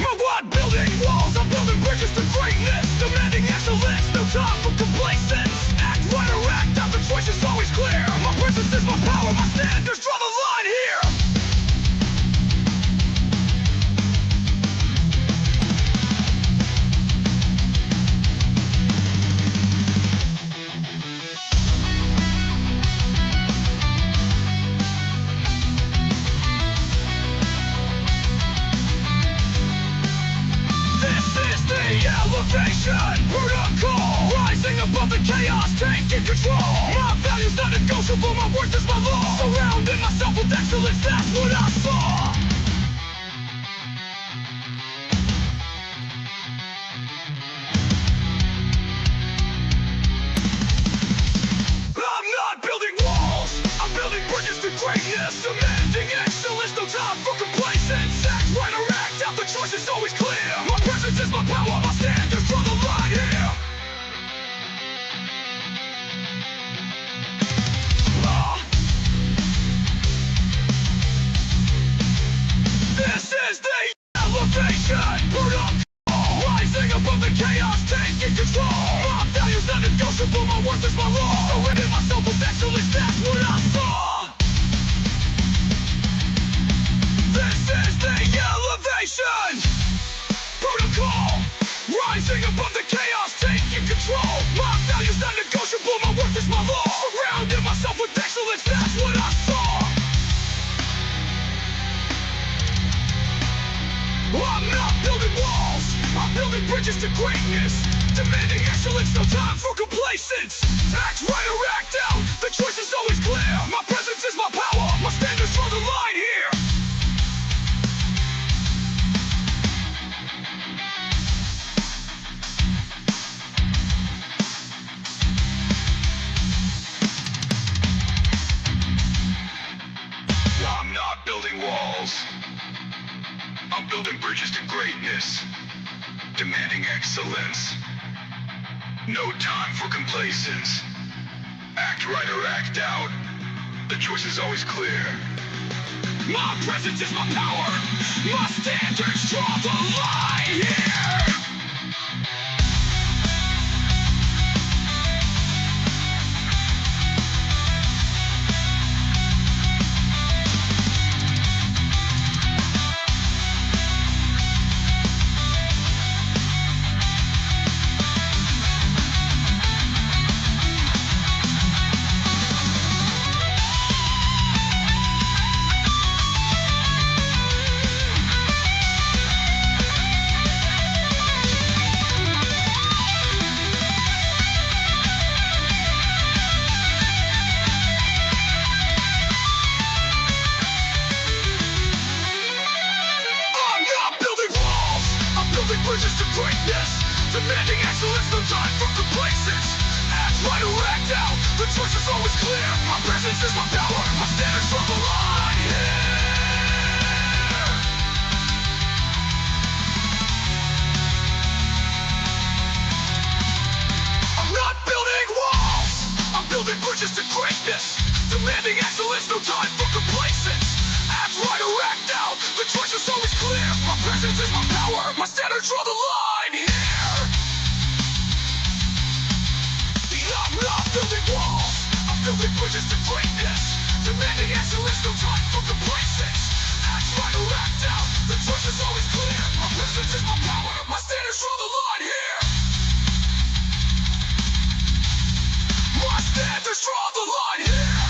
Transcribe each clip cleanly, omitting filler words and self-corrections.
I'm not building walls, I'm building bridges to greatness. Demanding excellence, no time for complacence. Act right or act out, the choice is always clear. My presence is my power, my standards draw the line here. Elevation, protocol, rising above the chaos, taking control. My values not negotiable, my worth is my law. Surrounding myself with excellence, that's what I saw. I'm not building walls, I'm building bridges to greatness. Demanding excellence, no time for complacence. Act right or act out, the choice is always clear. My presence is my power, my standards draw the line here. This is the elevation, protocol, rising above the chaos, taking control. My values not negotiable, my worth is my law. Surrounding myself with excellence, that's what I saw. This is the elevation, protocol, rising above the chaos, taking control. My values not negotiable, my worth is my law. Surrounding myself with excellence, that's what I saw. I'm not building walls, I'm building bridges to greatness. Demanding excellence, no time for complacence. Act right or act out, the choice is always clear. My presence is my power, my standards draw the line here. I'm not building walls, I'm building bridges to greatness. Demanding excellence, no time for complacence. Act right or act out, the choice is always clear. My presence is my power, my standards draw the line here. Bridges to greatness, demanding excellence, no time for complacence. Act right or act out, the choice is always clear. My presence is my power, my standards draw the line here. I'm not building walls, I'm building bridges to greatness. Demanding excellence, no time for complacence. Act right or act out, the choice is always clear. My presence is my power, my standards draw the line here. I'm not building walls, I'm building bridges to greatness. Demanding excellence, no time for complacence. Act right or act out, the choice is always clear. My presence is my power, my standards draw the line here. My standards draw the line here.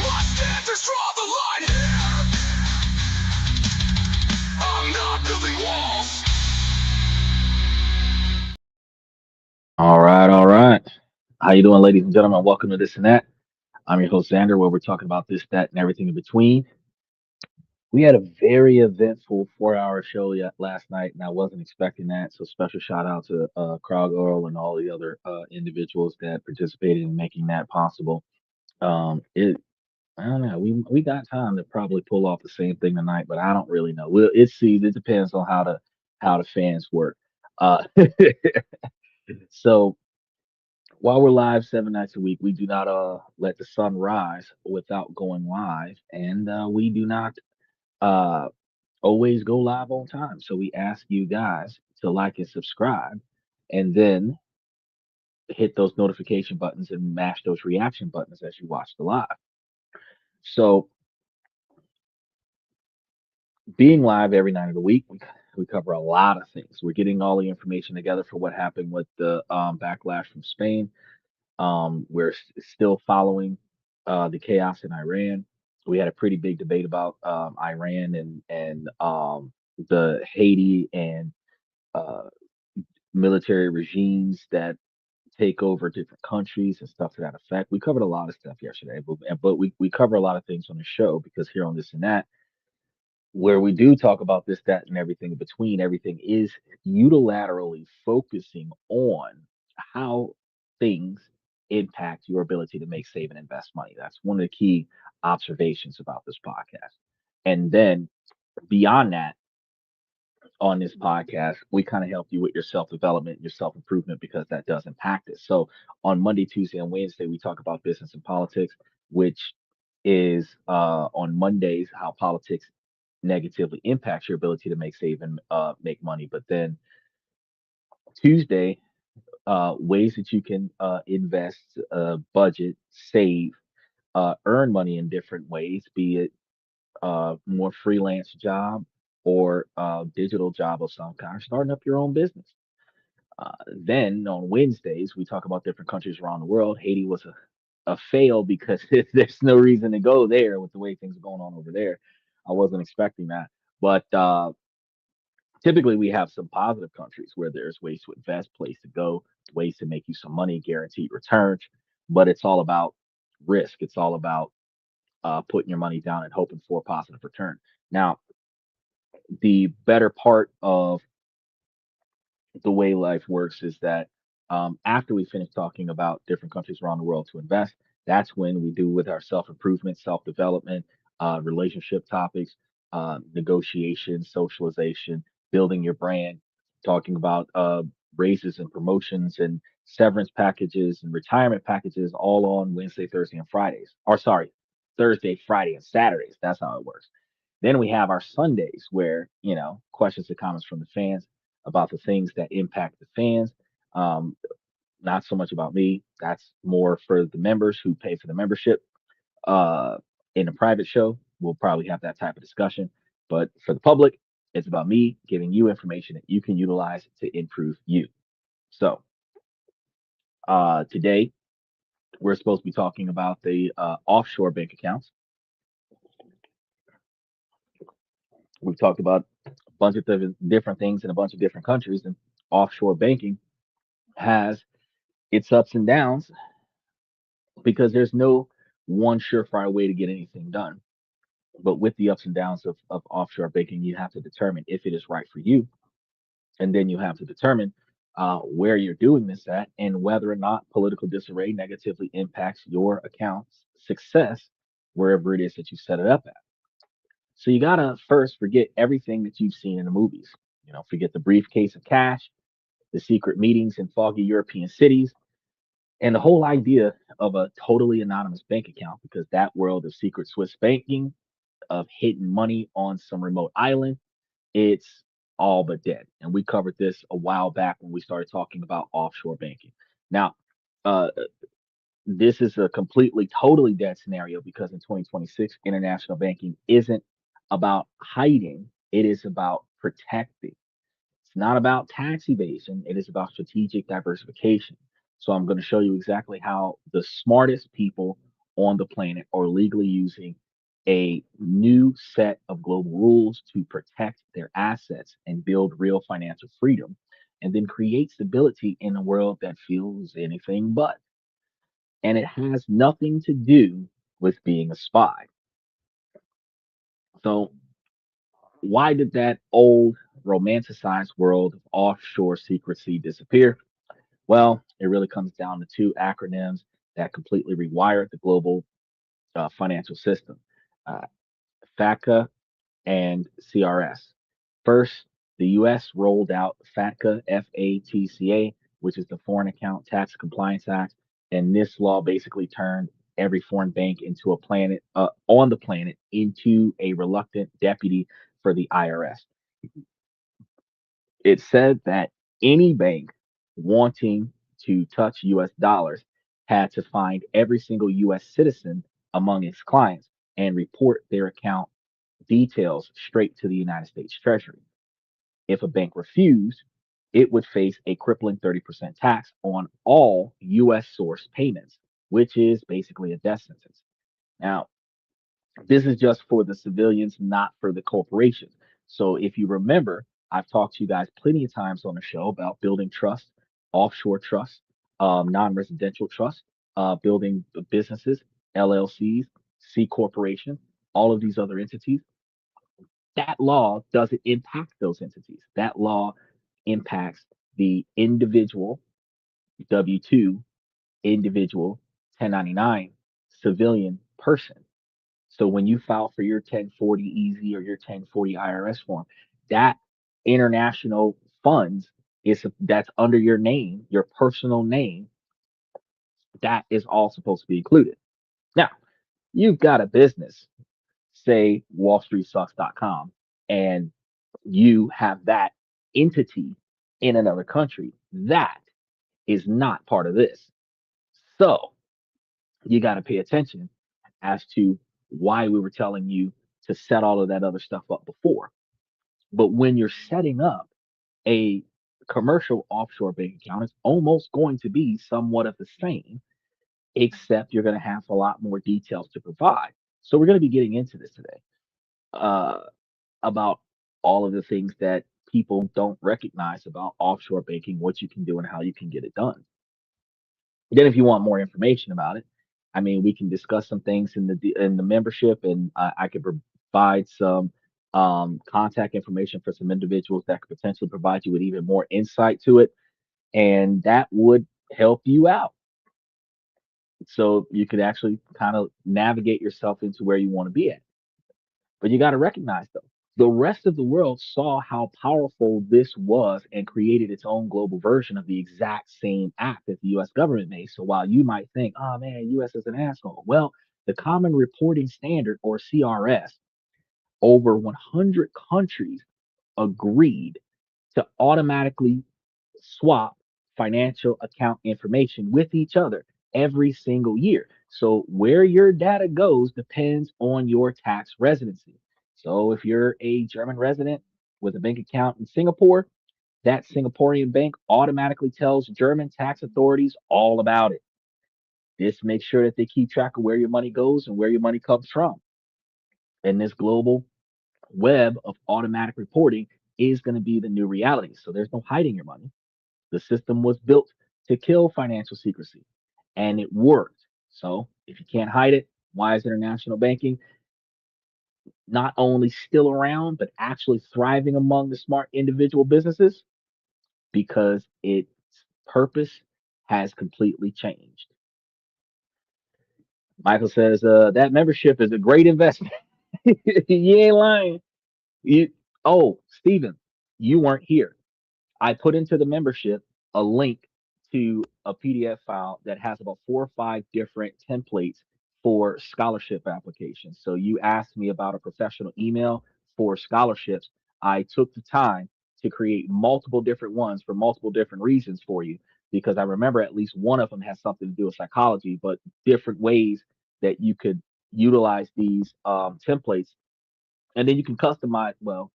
My standards draw the line here. I'm not building walls. All right, all right. How you doing, ladies and gentlemen? Welcome to This and That. I'm your host Xander, where we're talking about this, that, and everything in between. We had a very eventful 4-hour show last night, and I wasn't expecting that. So special shout out to Krog Earl and all the other individuals that participated in making that possible. It I don't know. We got time to probably pull off the same thing tonight, but I don't really know. Well, it depends on how the fans work. Uh, so While we're live 7 nights a week, we do not let the sun rise without going live, and we do not uh always go live on time. So we ask you guys to like and subscribe, and then hit those notification buttons and mash those reaction buttons as you watch the live. So being live every night of the week, we cover a lot of things. We're getting all the information together for what happened with the backlash from Spain. We're still following the chaos in Iran. We had a pretty big debate about Iran and the Haiti and uh, military regimes that take over different countries and stuff to that effect. We covered a lot of stuff yesterday, but we cover a lot of things on the show because here on this and that, where we do talk about this, that, and everything in between, everything is unilaterally focusing on how things impact your ability to make, save, and invest money. That's one of the key observations about this podcast. And then beyond that, on this podcast, we kind of help you with your self development, your self improvement, because that does impact it. So on Monday, Tuesday, and Wednesday, we talk about business and politics, which is on Mondays how politics negatively impacts your ability to make, save, and make money. But then Tuesday, ways that you can invest, budget, save, earn money in different ways, be it more freelance job or digital job of some kind, starting up your own business. Then on Wednesdays, we talk about different countries around the world. Haiti was a fail because there's no reason to go there with the way things are going on over there. I wasn't expecting that. But typically, we have some positive countries where there's ways to invest, place to go, ways to make you some money, guaranteed returns. But it's all about risk. It's all about putting your money down and hoping for a positive return. Now, the better part of the way life works is that after we finish talking about different countries around the world to invest, that's when we do with our self improvement, self development, relationship topics, negotiation, socialization, building your brand, talking about raises and promotions and severance packages and retirement packages all on Wednesday, Thursday, and Fridays. Or sorry, Thursday, Friday, and Saturdays. That's how it works. Then we have our Sundays where, questions and comments from the fans about the things that impact the fans. Um, Not so much about me. That's more for the members who pay for the membership. Uh, in a private show, we'll probably have that type of discussion. But for the public, it's about me giving you information that you can utilize to improve you. So today, we're supposed to be talking about the offshore bank accounts. We've talked about a bunch of different things in a bunch of different countries, and offshore banking has its ups and downs because there's no one surefire way to get anything done. But with the ups and downs of offshore banking, you have to determine if it is right for you. And then you have to determine where you're doing this at and whether or not political disarray negatively impacts your account's success wherever it is that you set it up at. So you got to first forget everything that you've seen in the movies. Forget the briefcase of cash, the secret meetings in foggy European cities, and the whole idea of a totally anonymous bank account, because that world of secret Swiss banking, of hidden money on some remote island, it's all but dead. And we covered this a while back when we started talking about offshore banking. Now, uh, this is a completely, totally dead scenario because in 2026, international banking isn't about hiding, it is about protecting. It's not about tax evasion, it is about strategic diversification. So I'm going to show you exactly how the smartest people on the planet are legally using a new set of global rules to protect their assets and build real financial freedom, and then create stability in a world that feels anything but. And it has nothing to do with being a spy. So, why did that old romanticized world of offshore secrecy disappear? Well, it really comes down to two acronyms that completely rewired the global financial system, uh, FATCA and CRS. First, the US rolled out FATCA, FATCA, which is the Foreign Account Tax Compliance Act. And this law basically turned every foreign bank into a planet on the planet into a reluctant deputy for the IRS. It said that any bank wanting to touch US dollars had to find every single US citizen among its clients and report their account details straight to the United States Treasury. If a bank refused, it would face a crippling 30% tax on all US source payments, which is basically a death sentence. Now, this is just for the civilians, not for the corporations. So if you remember, I've talked to you guys plenty of times on the show about building trust, offshore trust, non-residential trust, building businesses, LLCs, C corporation, all of these other entities. That law doesn't impact those entities. That law impacts the individual W 2, individual 1099, civilian person. So when you file for your 1040 EZ or your 1040 IRS form, that international funds that's under your name, your personal name, that is all supposed to be included. Now, you've got a business, say wallstreetsucks.com, and you have that entity in another country. That is not part of this. So you got to pay attention as to why we were telling you to set all of that other stuff up before. But when you're setting up a commercial offshore bank account, it's almost going to be somewhat of the same, except you're going to have a lot more details to provide. So we're going to be getting into this today uh, about all of the things that people don't recognize about offshore banking, what you can do, and how you can get it done. Then, if you want more information about it, I mean, we can discuss some things in the membership, and I could provide some contact information for some individuals that could potentially provide you with even more insight to it, and that would help you out. So you could actually kind of navigate yourself into where you want to be at. But you got to recognize though, the rest of the world saw how powerful this was and created its own global version of the exact same act that the US government made. So while you might think, oh man, US is an asshole. Well, the Common Reporting Standard or CRS, over 100 countries agreed to automatically swap financial account information with each other every single year. So where your data goes depends on your tax residency. So if you're a German resident with a bank account in Singapore, that Singaporean bank automatically tells German tax authorities all about it. This makes sure that they keep track of where your money goes and where your money comes from. And this global web of automatic reporting is going to be the new reality. So there's no hiding your money. The system was built to kill financial secrecy, and it worked. So if you can't hide it, why is international banking not only still around, but actually thriving among the smart individual businesses? Because its purpose has completely changed. Michael says that membership is a great investment. You ain't lying. You, oh, Stephen, you weren't here. I put into the membership a link to a PDF file that has about 4 or 5 different templates for scholarship applications. So you asked me about a professional email for scholarships. I took the time to create multiple different ones for multiple different reasons for you because I remember at least one of them has something to do with psychology, but different ways that you could utilize these templates. And then you can customize, well,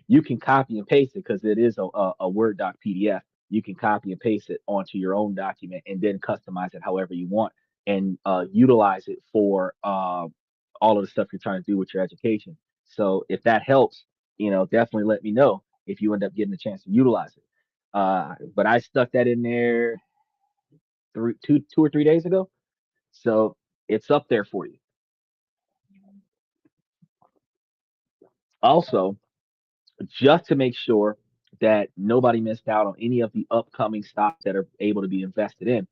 you can copy and paste it because it is a Word doc PDF. You can copy and paste it onto your own document and then customize it however you want and utilize it for all of the stuff you're trying to do with your education. So if that helps, definitely let me know if you end up getting a chance to utilize it. But I stuck that in there 2 or 3 days ago, so it's up there for you. Also, just to make sure that nobody missed out on any of the upcoming stocks that are able to be invested in.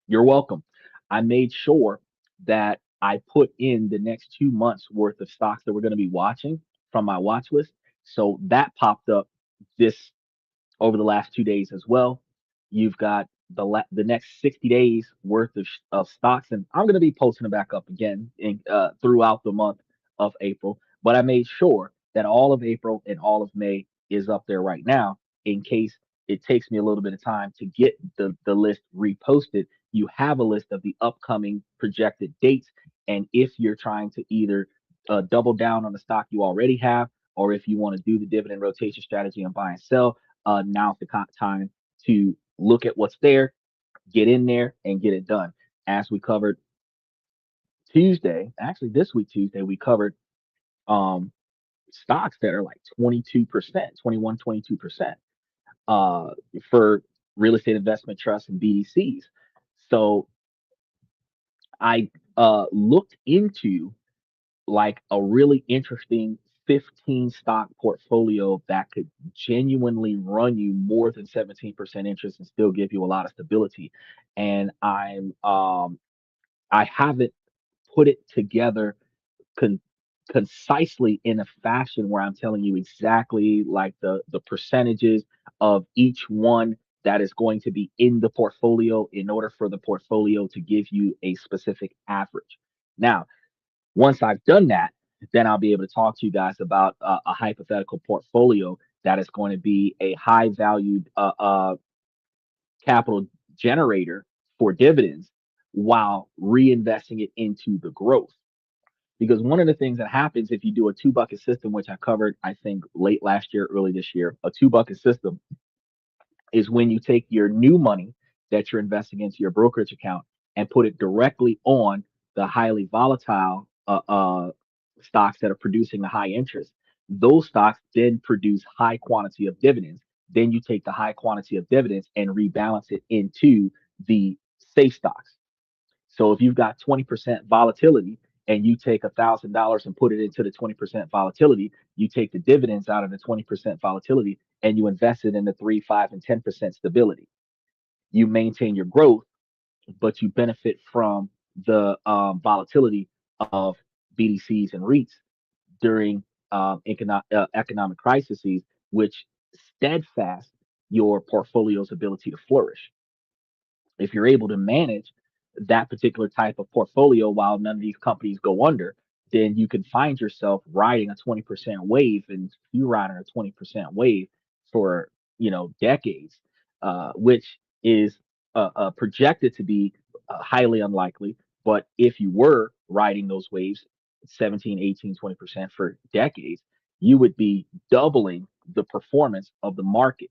You're welcome. I made sure that I put in the next 2 months worth of stocks that we're going to be watching from my watch list. So that popped up this over the last 2 days as well. You've got the next 60 days worth of stocks, and I'm going to be posting them back up again throughout the month of April. But I made sure that all of April and all of May is up there right now in case it takes me a little bit of time to get the list reposted. You have a list of the upcoming projected dates, and if you're trying to either double down on the stock you already have, or if you want to do the dividend rotation strategy and buy and sell, now's the time to look at what's there, get in there, and get it done. As we covered Tuesday, actually this week Tuesday, we covered um, stocks that are like 22%, 21, 22% uh, for real estate investment trusts and BDCs. So I looked into like a really interesting 15 stock portfolio that could genuinely run you more than 17% interest and still give you a lot of stability. And I haven't put it together con- concisely in a fashion where I'm telling you exactly like the percentages of each one that is going to be in the portfolio in order for the portfolio to give you a specific average. Now, once I've done that, then I'll be able to talk to you guys about a hypothetical portfolio that is going to be a high valued capital generator for dividends while reinvesting it into the growth. Because one of the things that happens if you do a two bucket system, which I covered, I think, late last year, early this year, a two bucket system is when you take your new money that you're investing into your brokerage account and put it directly on the highly volatile stocks that are producing the high interest. Those stocks then produce high quantity of dividends. Then you take the high quantity of dividends and rebalance it into the safe stocks. So if you've got 20% volatility and you take $1,000 and put it into the 20% volatility, you take the dividends out of the 20% volatility and you invest it in the 3, 5, and 10% stability. You maintain your growth, but you benefit from the volatility of BDCs and REITs during economic crises, which steadfast your portfolio's ability to flourish. If you're able to manage that particular type of portfolio while none of these companies go under, then you can find yourself riding a 20% wave, and you riding a 20% wave for decades, which is projected to be highly unlikely. But if you were riding those waves 17, 18, 20% for decades, you would be doubling the performance of the market.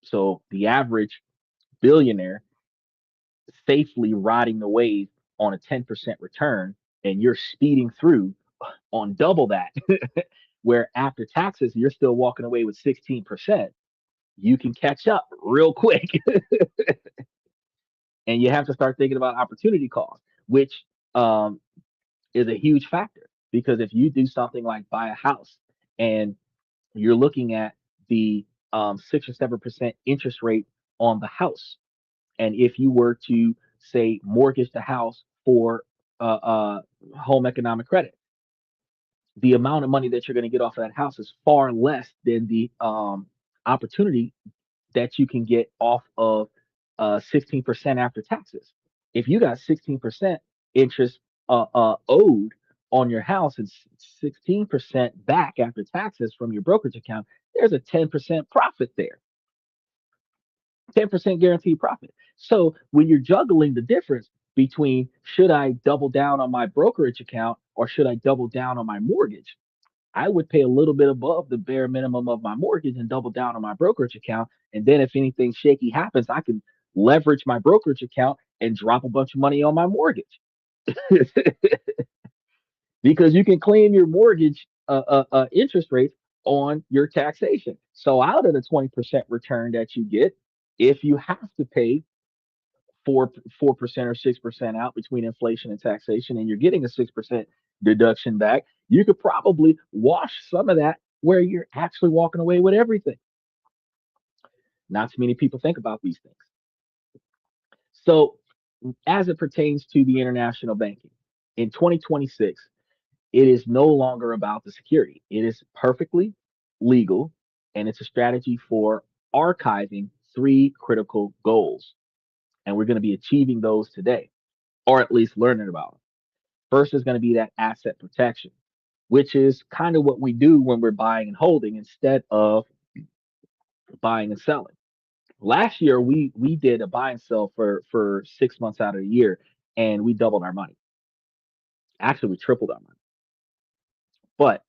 So the average billionaire safely riding the wave on a 10% return, and you're speeding through on double that, where after taxes, you're still walking away with 16%, you can catch up real quick. And you have to start thinking about opportunity cost, which is a huge factor. Because if you do something like buy a house and you're looking at the 6 or 7% interest rate on the house, and if you were to say mortgage the house for home economic credit, the amount of money that you're going to get off of that house is far less than the opportunity that you can get off of 16% after taxes. If you got 16% interest owed on your house and 16% back after taxes from your brokerage account, there's a 10% profit there. 10% guaranteed profit. So when you're juggling the difference between should I double down on my brokerage account or should I double down on my mortgage, I would pay a little bit above the bare minimum of my mortgage and double down on my brokerage account. And then if anything shaky happens, I can leverage my brokerage account and drop a bunch of money on my mortgage. Because you can claim your mortgage interest rates on your taxation. So out of the 20% return that you get, if you have to pay 4% or 6% out between inflation and taxation, and you're getting a 6% deduction back, you could probably wash some of that where you're actually walking away with everything. Not too many people think about these things. So, as it pertains to the international banking, in 2026, it is no longer about the security. It is perfectly legal, and it's a strategy for archiving three critical goals, and we're going to be achieving those today, or at least learning about them. First is going to be that asset protection, which is kind of what we do when we're buying and holding instead of buying and selling. Last year we did a buy and sell for 6 months out of the year, and we doubled our money. Actually, we tripled our money, but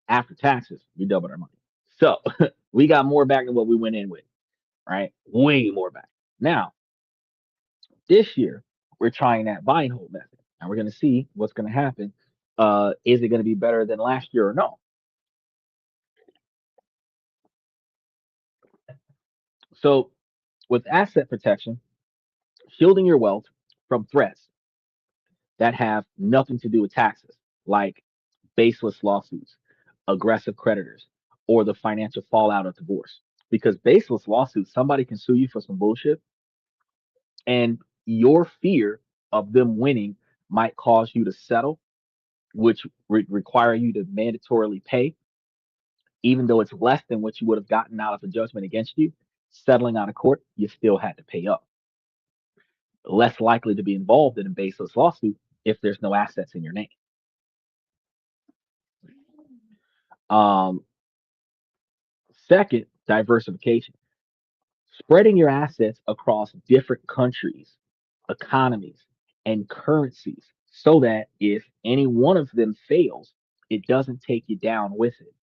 after taxes, we doubled our money. So we got more back than what we went in with, right? Way more back. Now, this year, we're trying that buy and hold method, and we're going to see what's going to happen. Is it going to be better than last year or no? So, with asset protection, shielding your wealth from threats that have nothing to do with taxes, like baseless lawsuits, aggressive creditors, or the financial fallout of divorce. Because baseless lawsuits, somebody can sue you for some bullshit, and your fear of them winning might cause you to settle, which require you to mandatorily pay, even though it's less than what you would have gotten out of a judgment against you. Settling out of court, you still had to pay up. Less likely to be involved in a baseless lawsuit if there's no assets in your name. Um, Second, diversification. Spreading your assets across different countries, economies, and currencies so that if any one of them fails, it doesn't take you down with it.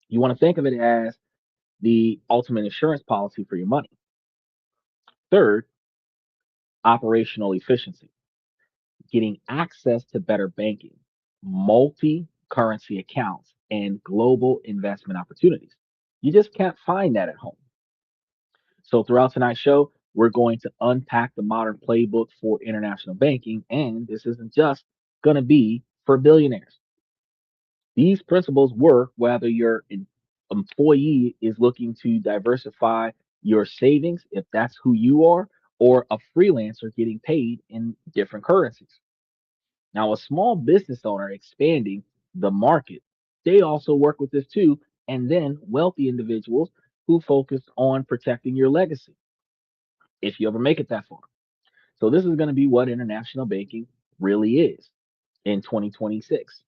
You want to think of it as the ultimate insurance policy for your money. Third, operational efficiency, getting access to better banking, multi currency accounts, and global investment opportunities. You just can't find that at home. So, throughout tonight's show, we're going to unpack the modern playbook for international banking. And this isn't just going to be for billionaires. These principles work whether your employee is looking to diversify your savings, if that's who you are, or a freelancer getting paid in different currencies. Now, a small business owner expanding the market, they also work with this too. And then wealthy individuals who focus on protecting your legacy if you ever make it that far. So, this is going to be what international banking really is in 2026.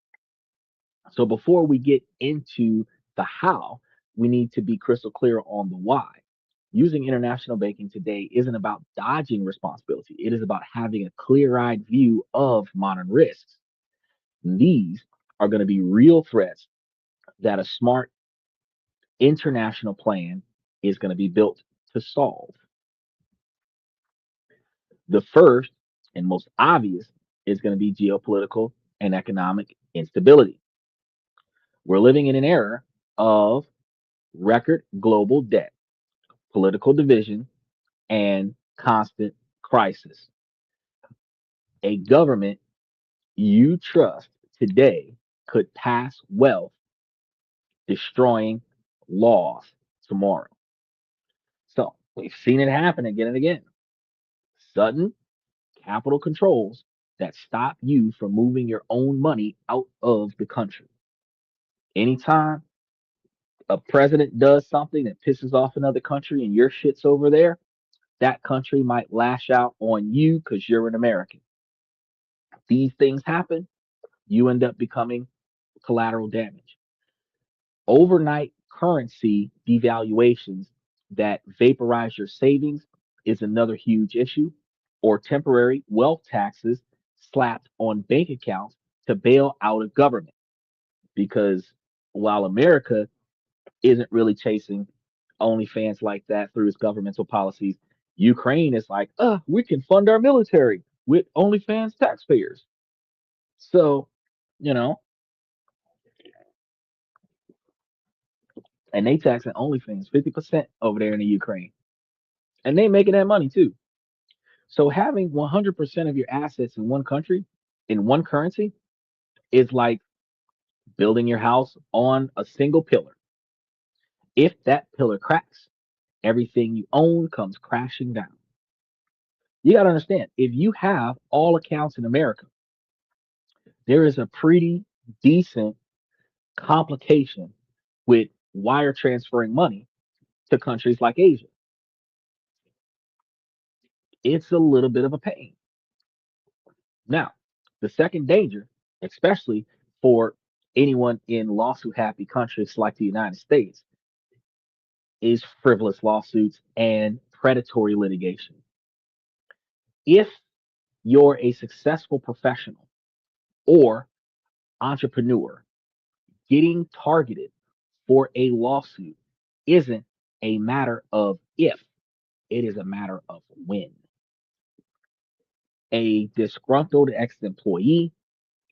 So before we get into the how, we need to be crystal clear on the why. Using international banking today isn't about dodging responsibility. It is about having a clear-eyed view of modern risks. These are going to be real threats that a smart international plan is going to be built to solve. The first and most obvious is going to be geopolitical and economic instability. We're living in an era of record global debt, political division, and constant crisis. A government you trust today could pass wealth, destroying laws tomorrow. So we've seen it happen again and again. Sudden capital controls that stop you from moving your own money out of the country. Anytime a president does something that pisses off another country and your shit's over there, that country might lash out on you because you're an American. These things happen, you end up becoming collateral damage. Overnight currency devaluations that vaporize your savings is another huge issue, or temporary wealth taxes slapped on bank accounts to bail out a government. Because while America isn't really chasing OnlyFans like that through its governmental policies, Ukraine is like, we can fund our military with OnlyFans taxpayers. So, you know, and they taxing OnlyFans 50% over there in the Ukraine. And they making that money too. So having 100% of your assets in one country, in one currency, is like building your house on a single pillar. If that pillar cracks, everything you own comes crashing down. You got to understand, if you have all accounts in America, there is a pretty decent complication with wire transferring money to countries like Asia. It's a little bit of a pain. Now, the second danger, especially for anyone in lawsuit happy countries like the United States, is frivolous lawsuits and predatory litigation. If you're a successful professional or entrepreneur, getting targeted for a lawsuit isn't a matter of if, it is a matter of when. A disgruntled ex employee,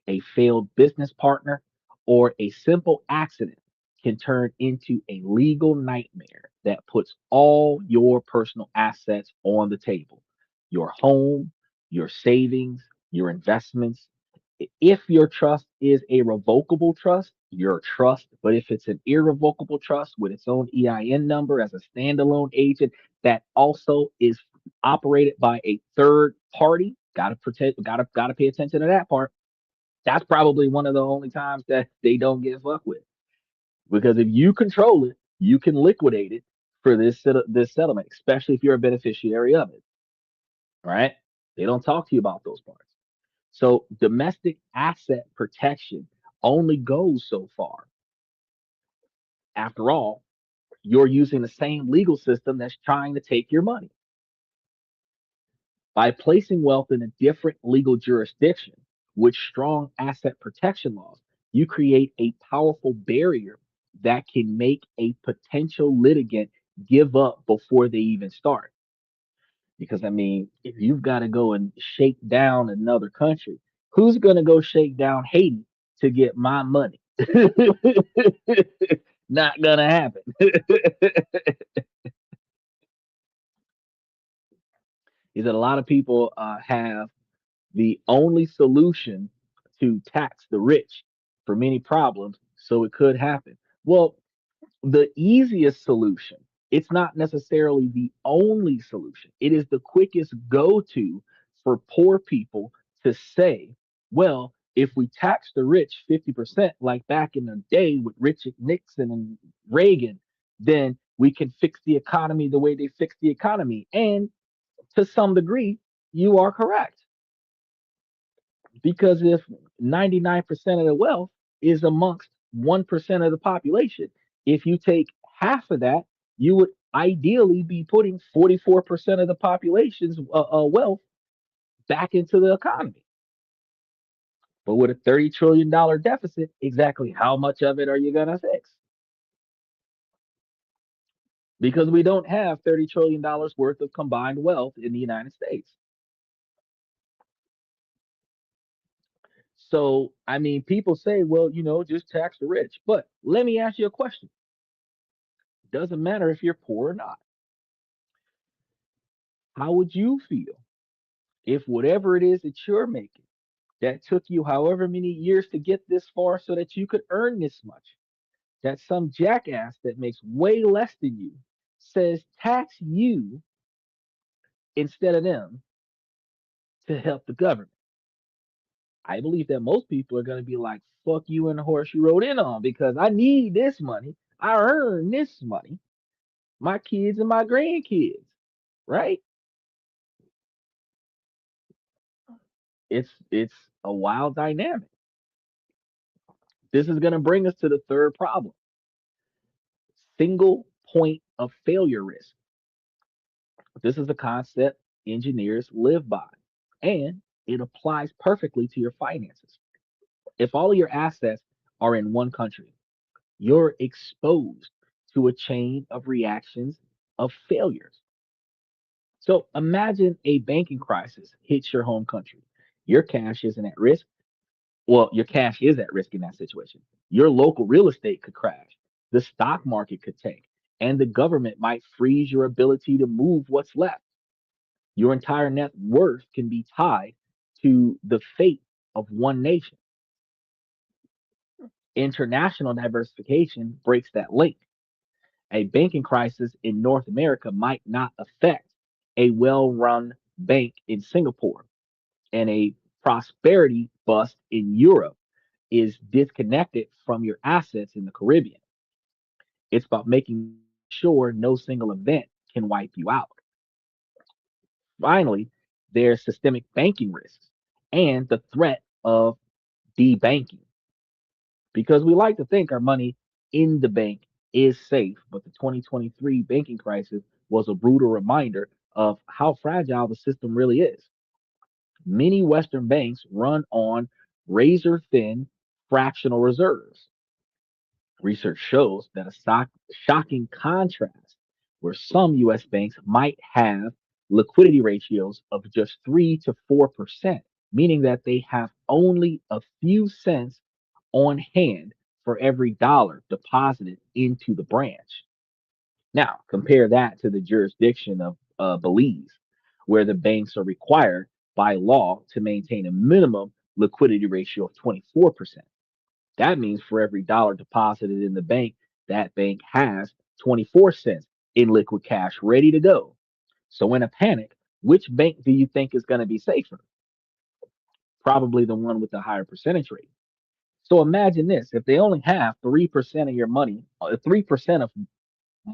a failed business partner, or a simple accident can turn into a legal nightmare that puts all your personal assets on the table: your home, your savings, your investments. If your trust is a revocable trust, your trust, but if it's an irrevocable trust with its own EIN number as a standalone agent that also is operated by a third party, gotta protect, gotta pay attention to that part. That's probably one of the only times that they don't get fucked with. Because if you control it, you can liquidate it for this settlement, especially if you're a beneficiary of it, right? They don't talk to you about those parts. So domestic asset protection only goes so far. After all, you're using the same legal system that's trying to take your money. By placing wealth in a different legal jurisdiction with strong asset protection laws, you create a powerful barrier that can make a potential litigant give up before they even start. Because, I mean, if you've got to go and shake down another country, who's going to go shake down Haiti to get my money? Not going to happen. Is that a lot of people have the only solution to tax the rich for many problems, so it could happen. Well, the easiest solution, it's not necessarily the only solution. It is the quickest go to for poor people to say, well, if we tax the rich 50%, like back in the day with Richard Nixon and Reagan, then we can fix the economy the way they fixed the economy. And to some degree, you are correct. Because if 99% of the wealth is amongst 1% of the population, if you take half of that, you would ideally be putting 44% of the population's wealth back into the economy. But with a $30 trillion deficit, exactly how much of it are you going to fix? Because we don't have $30 trillion worth of combined wealth in the United States. So, I mean, people say, well, just tax the rich. But let me ask you a question. Doesn't matter if you're poor or not. How would you feel if whatever it is that you're making that took you however many years to get this far so that you could earn this much, that some jackass that makes way less than you says tax you instead of them to help the government? I believe that most people are going to be like, fuck you and the horse you rode in on, because I need this money. I earn this money. My kids and my grandkids, right? It's a wild dynamic. This is going to bring us to the third problem: single point of failure risk. This is a concept engineers live by, and it applies perfectly to your finances. If all of your assets are in one country, you're exposed to a chain of reactions of failures. So imagine a banking crisis hits your home country. Your cash isn't at risk. Well, your cash is at risk in that situation. Your local real estate could crash, the stock market could tank, and the government might freeze your ability to move what's left. Your entire net worth can be tied to the fate of one nation. International diversification breaks that link. A banking crisis in North America might not affect a well run bank in Singapore, and a prosperity bust in Europe is disconnected from your assets in the Caribbean. It's about making sure no single event can wipe you out. Finally, there's systemic banking risks and the threat of debanking, because we like to think our money in the bank is safe, but the 2023 banking crisis was a brutal reminder of how fragile the system really is. Many Western banks run on razor thin fractional reserves. Research shows that a shocking contrast, where some US banks might have liquidity ratios of just 3 to 4%, meaning that they have only a few cents on hand for every dollar deposited into the branch. Now, compare that to the jurisdiction of Belize, where the banks are required by law to maintain a minimum liquidity ratio of 24%. That means for every dollar deposited in the bank, that bank has 24 cents in liquid cash ready to go. So, in a panic, which bank do you think is going to be safer? Probably the one with the higher percentage rate. So, imagine this: if they only have 3% of your money, 3% of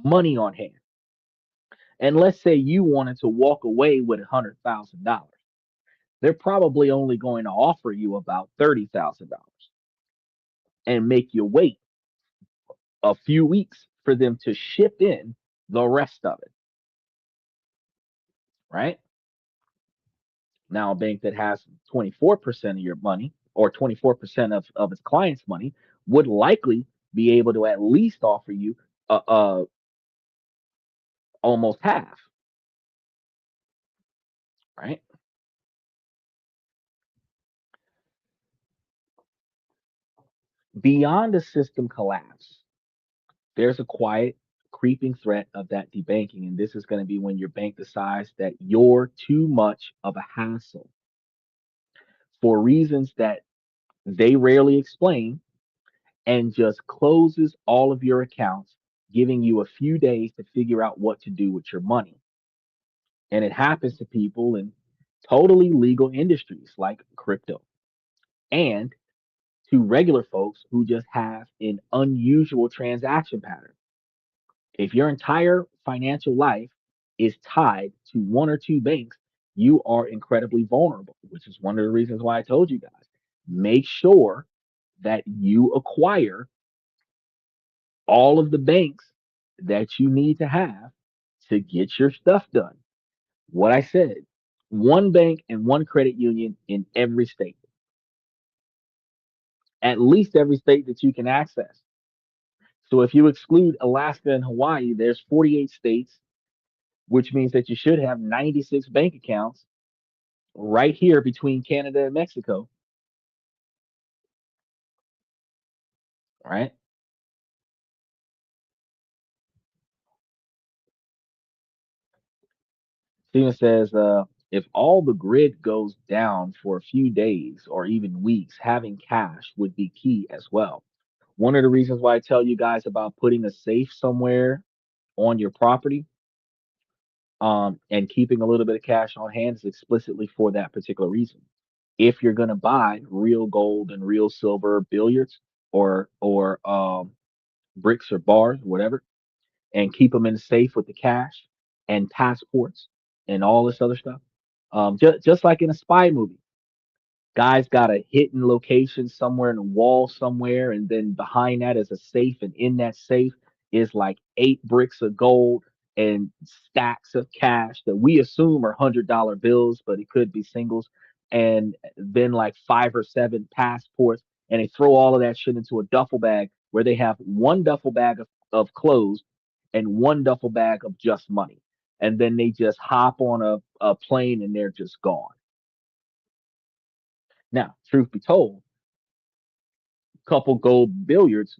money on hand, and let's say you wanted to walk away with $100,000, they're probably only going to offer you about $30,000 and make you wait a few weeks for them to ship in the rest of it, right? Now, a bank that has 24% of your money or 24% of its clients' money would likely be able to at least offer you almost half, right? Beyond the system collapse, there's a quiet, creeping threat of that debanking. And this is going to be when your bank decides that you're too much of a hassle for reasons that they rarely explain, and just closes all of your accounts, giving you a few days to figure out what to do with your money. And it happens to people in totally legal industries like crypto, and to regular folks who just have an unusual transaction pattern. If your entire financial life is tied to one or two banks, you are incredibly vulnerable, which is one of the reasons why I told you guys, make sure that you acquire all of the banks that you need to have to get your stuff done. What I said, one bank and one credit union in every state, at least every state that you can access. So if you exclude Alaska and Hawaii, there's 48 states, which means that you should have 96 bank accounts right here between Canada and Mexico, right? Steven says, if all the grid goes down for a few days or even weeks, having cash would be key as well. One of the reasons why I tell you guys about putting a safe somewhere on your property, and keeping a little bit of cash on hand is explicitly for that particular reason. If you're going to buy real gold and real silver billiards or bricks or bars, whatever, and keep them in the safe with the cash and passports and all this other stuff, just like in a spy movie, guy's got a hidden location somewhere in a wall somewhere, and then behind that is a safe, and in that safe is like 8 bricks of gold and stacks of cash that we assume are $100 bills, but it could be singles, and then like 5 or 7 passports, and they throw all of that shit into a duffel bag where they have one duffel bag of clothes and one duffel bag of just money. And then they just hop on a plane and they're just gone. Now, truth be told, couple gold billiards,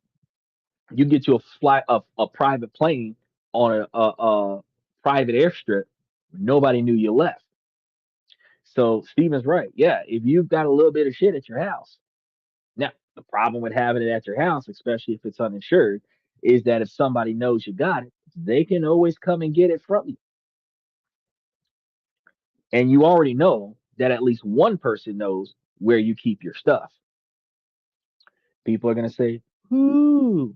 you get you a fly a private plane on a private airstrip. Nobody knew you left. So Steven's right. Yeah, if you've got a little bit of shit at your house. Now, the problem with having it at your house, especially if it's uninsured, is that if somebody knows you got it, they can always come and get it from you. And you already know that at least one person knows where you keep your stuff. People are going to say, "Who?"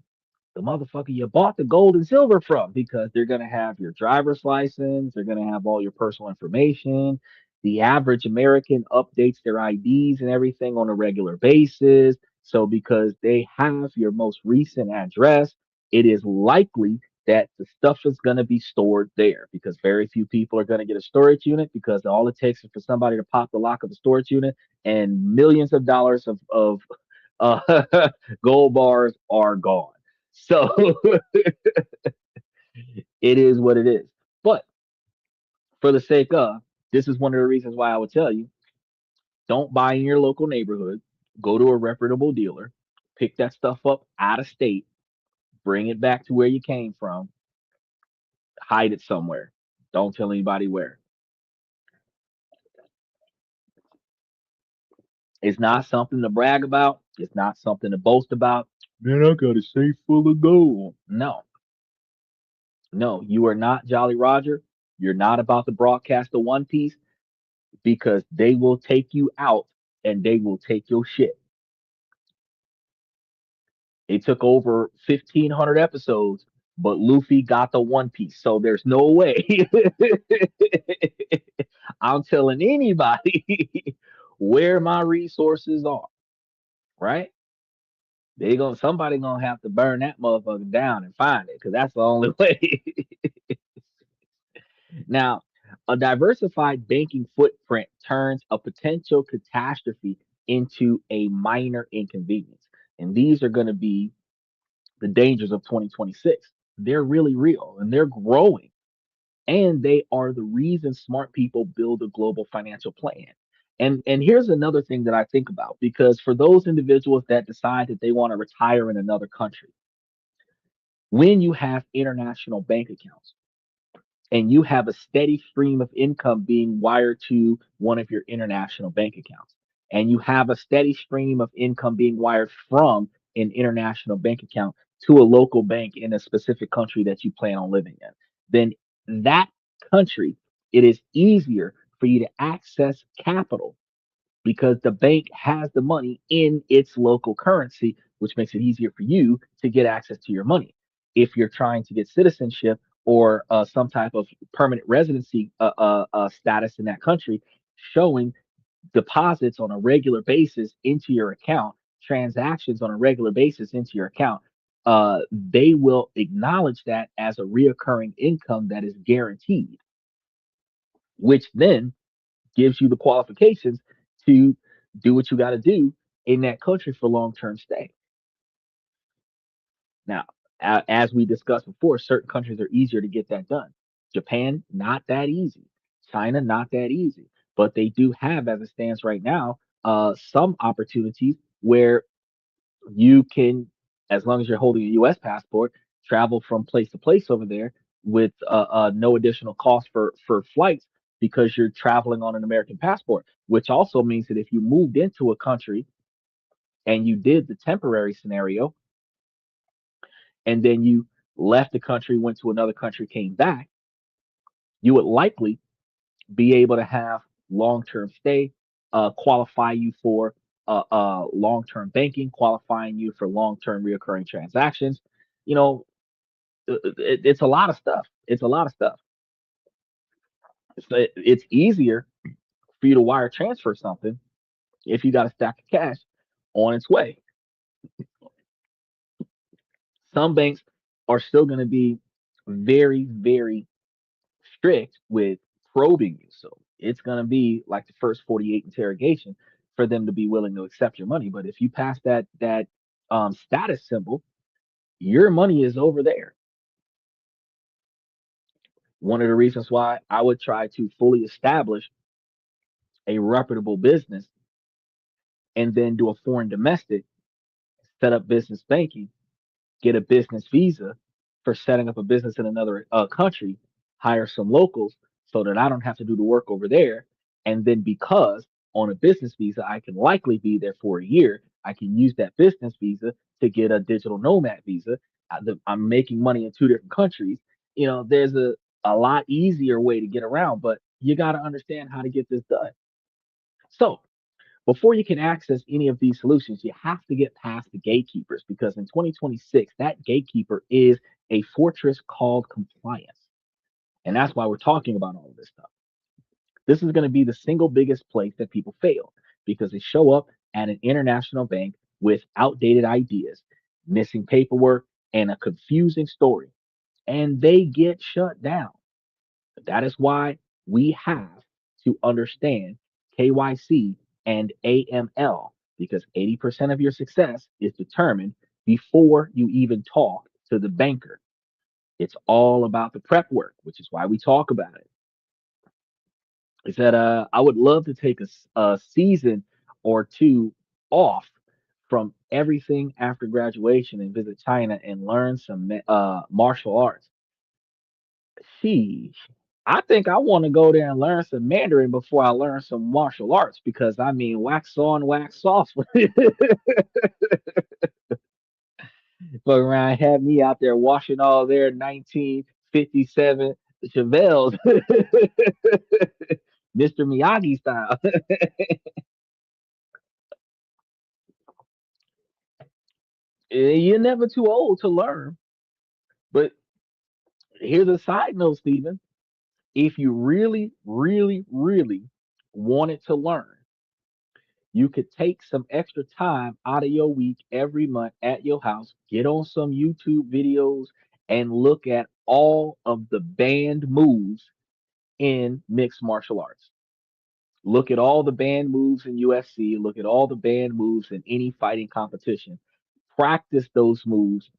the motherfucker you bought the gold and silver from, because they're going to have your driver's license, they're going to have all your personal information. The average American updates their IDs and everything on a regular basis. So, because they have your most recent address, it is likely that the stuff is going to be stored there, because very few people are going to get a storage unit, because all it takes is for somebody to pop the lock of the storage unit and millions of dollars of uh, gold bars are gone. So it is what it is. But for the sake of, this is one of the reasons why I would tell you, don't buy in your local neighborhood. Go to a reputable dealer, pick that stuff up out of state, bring it back to where you came from, hide it somewhere. Don't tell anybody where. It's not something to brag about. It's not something to boast about. Man, I got a safe full of gold. No, no, you are not Jolly Roger. You're not about to broadcast the One Piece, because they will take you out and they will take your shit. It took over 1,500 episodes, but Luffy got the One Piece. So there's no way I'm telling anybody where my resources are, right? They gonna somebody gonna have to burn that motherfucker down and find it, because that's the only way. Now, a diversified banking footprint turns a potential catastrophe into a minor inconvenience. And these are going to be the dangers of 2026. They're really real and they're growing. And they are the reason smart people build a global financial plan. And here's another thing that I think about, because for those individuals that decide that they want to retire in another country, when you have international bank accounts, and you have a steady stream of income being wired to one of your international bank accounts, and you have a steady stream of income being wired from an international bank account to a local bank in a specific country that you plan on living in, then that country, it is easier for you to access capital, because the bank has the money in its local currency, which makes it easier for you to get access to your money. If you're trying to get citizenship or some type of permanent residency status in that country, showing deposits on a regular basis into your account, transactions on a regular basis into your account, they will acknowledge that as a reoccurring income that is guaranteed, which then gives you the qualifications to do what you got to do in that country for long term stay. Now, as we discussed before, certain countries are easier to get that done. Japan, not that easy. China, not that easy. But they do have, as it stands right now, some opportunities where you can, as long as you're holding a U.S. passport, travel from place to place over there with no additional cost for flights, because you're traveling on an American passport. Which also means that if you moved into a country and you did the temporary scenario, and then you left the country, went to another country, came back, you would likely be able to have long term stay, qualify you for long term banking, qualifying you for long term reoccurring transactions. You know, it's a lot of stuff. It's a lot of stuff. It's easier for you to wire transfer something if you got a stack of cash on its way. Some banks are still going to be very, very strict with probing you. So it's going to be like the first 48 interrogation for them to be willing to accept your money. But if you pass that status symbol, your money is over there. One of the reasons why I would try to fully establish a reputable business and then do a foreign domestic, set up business banking, get a business visa for setting up a business in another country, hire some locals so that I don't have to do the work over there. And then, because on a business visa, I can likely be there for a year, I can use that business visa to get a digital nomad visa. I'm making money in two different countries. There's a lot easier way to get around, but you got to understand how to get this done. So, Before you can access any of these solutions, you have to get past the gatekeepers because in 2026, that gatekeeper is a fortress called compliance. And that's why we're talking about all of this stuff. This is going to be the single biggest place that people fail because they show up at an international bank with outdated ideas, missing paperwork, and a confusing story, and they get shut down. That is why we have to understand KYC and AML because 80% of your success is determined before you even talk to the banker. It's all about the prep work, which is why we talk about it. Is that I would love to take a season or two off from everything after graduation and visit China and learn some martial arts. Sheesh. I think I want to go there and learn some Mandarin before I learn some martial arts because I mean, wax on, wax off. Fuck around, have me out there washing all their 1957 Chevelles, Mr. Miyagi style. You're never too old to learn. But here's a side note, Stephen. If you really, really, really wanted to learn, you could take some extra time out of your week every month at your house, get on some YouTube videos, and look at all of the banned moves in mixed martial arts. Look at all the banned moves in UFC, look at all the banned moves in any fighting competition. Practice those moves.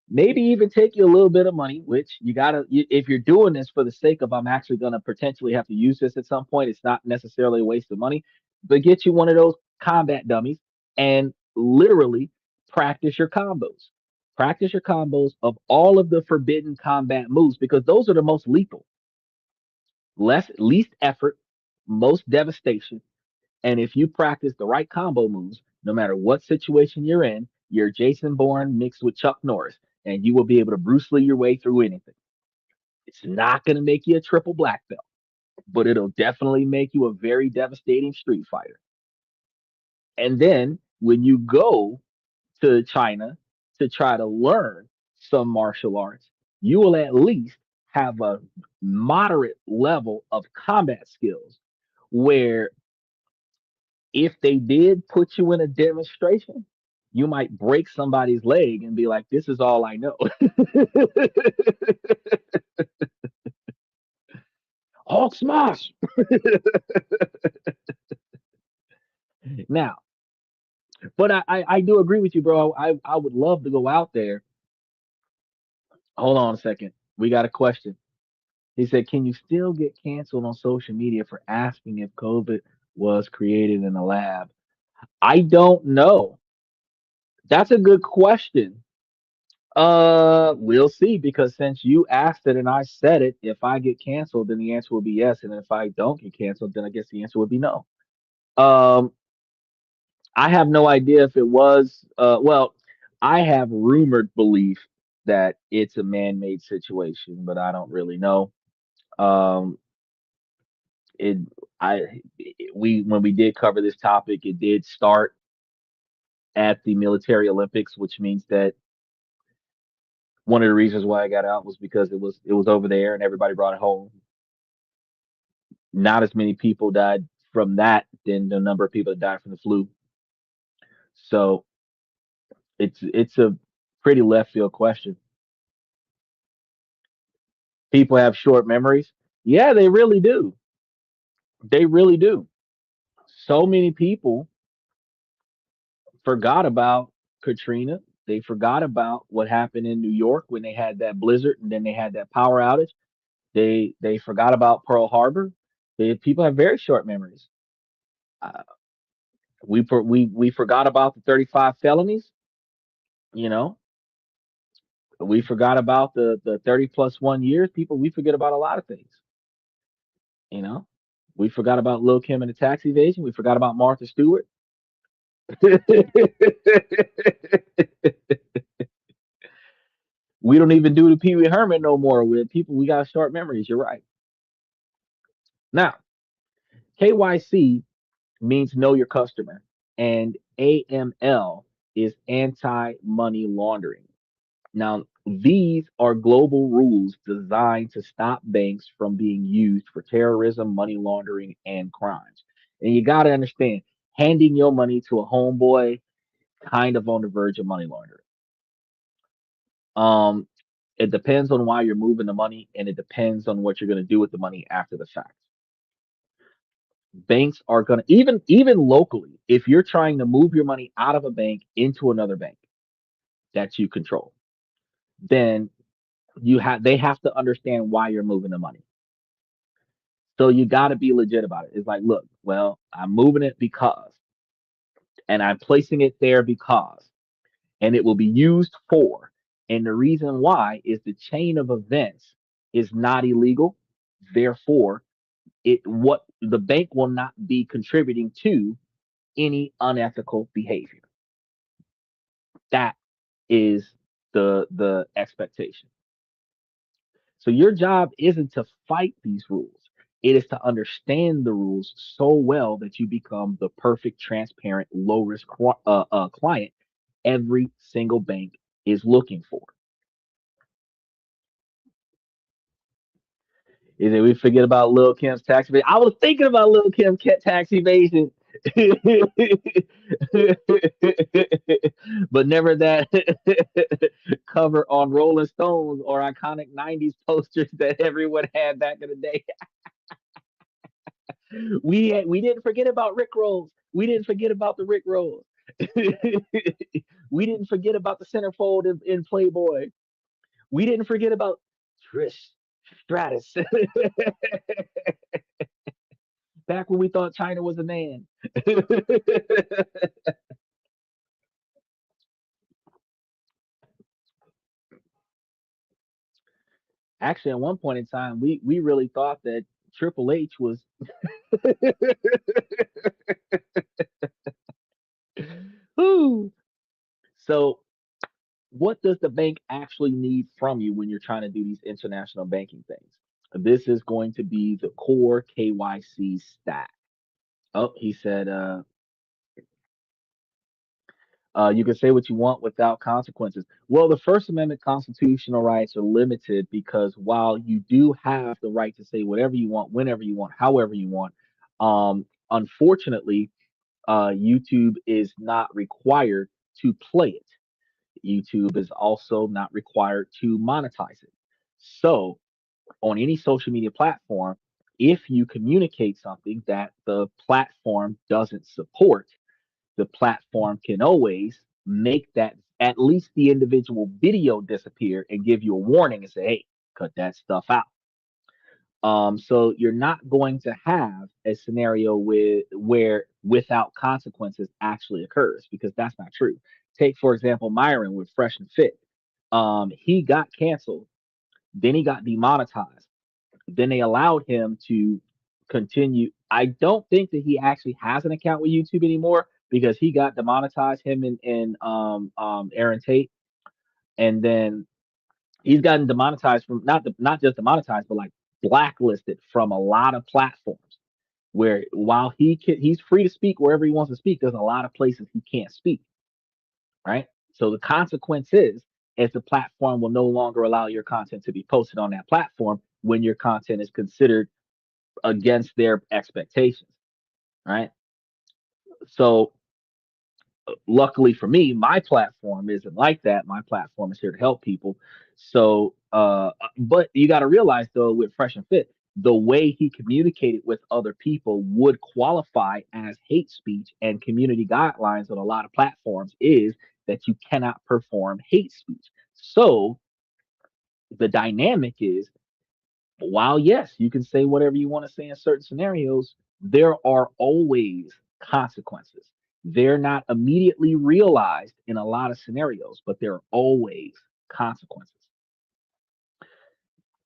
Maybe even take you a little bit of money, which you gotta, if you're doing this for the sake of, I'm actually gonna potentially have to use this at some point, it's not necessarily a waste of money, but get you one of those combat dummies and literally practice your combos. Practice your combos of all of the forbidden combat moves because those are the most lethal, least effort, most devastation. And if you practice the right combo moves, no matter what situation you're in, you're Jason Bourne mixed with Chuck Norris, and you will be able to Bruce Lee your way through anything. It's not going to make you a triple black belt, but it'll definitely make you a very devastating street fighter. And then when you go to China to try to learn some martial arts, you will at least have a moderate level of combat skills where if they did put you in a demonstration, you might break somebody's leg and be like, "This is all I know." Hulk smash. Now, but I do agree with you, bro. I would love to go out there. Hold on a second. We got a question. He said, "Can you still get canceled on social media for asking if COVID was created in a lab?" I don't know. That's a good question. We'll see because since you asked it and I said it, if I get canceled, then the answer will be yes, and if I don't get canceled, then I guess the answer would be no. Um, I have no idea if it was. Well, I have rumored belief that it's a man-made situation, but I don't really know. Um, it, I, we when we did cover this topic, it did start at the military Olympics, which means that one of the reasons why I got out was because it was over there and everybody brought it home. Not as many people died from that than the number of people that died from the flu. So it's a pretty left field question. People have short memories. Yeah, they really do. They really do. So many people forgot about Katrina. They forgot about what happened in New York when they had that blizzard and then they had that power outage. They forgot about Pearl Harbor. People have very short memories. Uh, we forgot about the 35 felonies. You know, we forgot about the 30 plus 1 years. People, we forget about a lot of things. You know, we forgot about Lil Kim and the tax evasion. We forgot about Martha Stewart. We don't even do the Pee Wee Herman no more. With people, we got short memories. You're right. Now, KYC means know your customer, and AML is anti money laundering. Now, these are global rules designed to stop banks from being used for terrorism, money laundering, and crimes. And you got to understand, handing your money to a homeboy kind of on the verge of money laundering. Um, it depends on why you're moving the money, and it depends on what you're going to do with the money after the fact. Banks are going to even locally, if you're trying to move your money out of a bank into another bank that you control, then they have to understand why you're moving the money. So you got to be legit about it. It's like, look, well, I'm moving it because, and I'm placing it there because, and it will be used for. And the reason why is the chain of events is not illegal. Therefore, what the bank will not be contributing to any unethical behavior. That is the expectation. So your job isn't to fight these rules. It is to understand the rules so well that you become the perfect, transparent, low risk client every single bank is looking for. Is it we forget about Lil Kim's tax evasion? I was thinking about Lil Kim tax evasion, but never that cover on Rolling Stones or iconic '90s posters that everyone had back in the day. We didn't forget about Rick Rolls. We didn't forget about the Rick Rolls. We didn't forget about the centerfold in Playboy. We didn't forget about Trish Stratus. Back when we thought China was a man. Actually, at one point in time, we really thought that Triple H was. Whew. So, what does the bank actually need from you when you're trying to do these international banking things? This is going to be the core KYC stack. Oh, he said, you can say what you want without consequences. Well, the First Amendment constitutional rights are limited because while you do have the right to say whatever you want, whenever you want, however you want, unfortunately, YouTube is not required to play it. YouTube is also not required to monetize it. So, on any social media platform, if you communicate something that the platform doesn't support, the platform can always make that at least the individual video disappear and give you a warning and say, hey, cut that stuff out. So you're not going to have a scenario where without consequences actually occurs because that's not true. Take for example Myron with Fresh and Fit. He got canceled, then he got demonetized, then they allowed him to continue. I don't think that he actually has an account with YouTube anymore because he got demonetized, him and Aaron Tate, and then he's gotten demonetized from not just demonetized, but like blacklisted from a lot of platforms. Where while he's free to speak wherever he wants to speak, there's a lot of places he can't speak. Right. So the consequence is the platform will no longer allow your content to be posted on that platform when your content is considered against their expectations. Right. So luckily for me, my platform isn't like that. My platform is here to help people. So, but you got to realize though, with Fresh and Fit, the way he communicated with other people would qualify as hate speech, and community guidelines on a lot of platforms is that you cannot perform hate speech. So the dynamic is while yes, you can say whatever you want to say in certain scenarios, there are always consequences. They're not immediately realized in a lot of scenarios, but there are always consequences.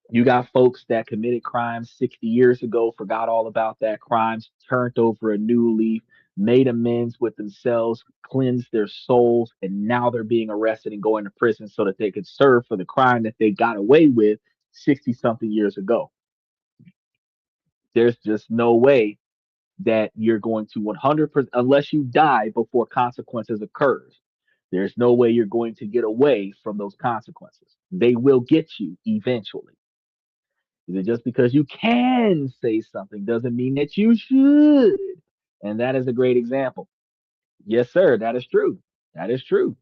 You got folks that committed crimes 60 years ago, forgot all about that crimes, turned over a new leaf, made amends with themselves, cleansed their souls, and now they're being arrested and going to prison so that they could serve for the crime that they got away with 60 something years ago. There's just no way. that you're going to 100%, unless you die before consequences occurs. There's no way you're going to get away from those consequences. They will get you eventually. Just because you can say something doesn't mean that you should. And that is a great example. Yes, sir. That is true. That is true.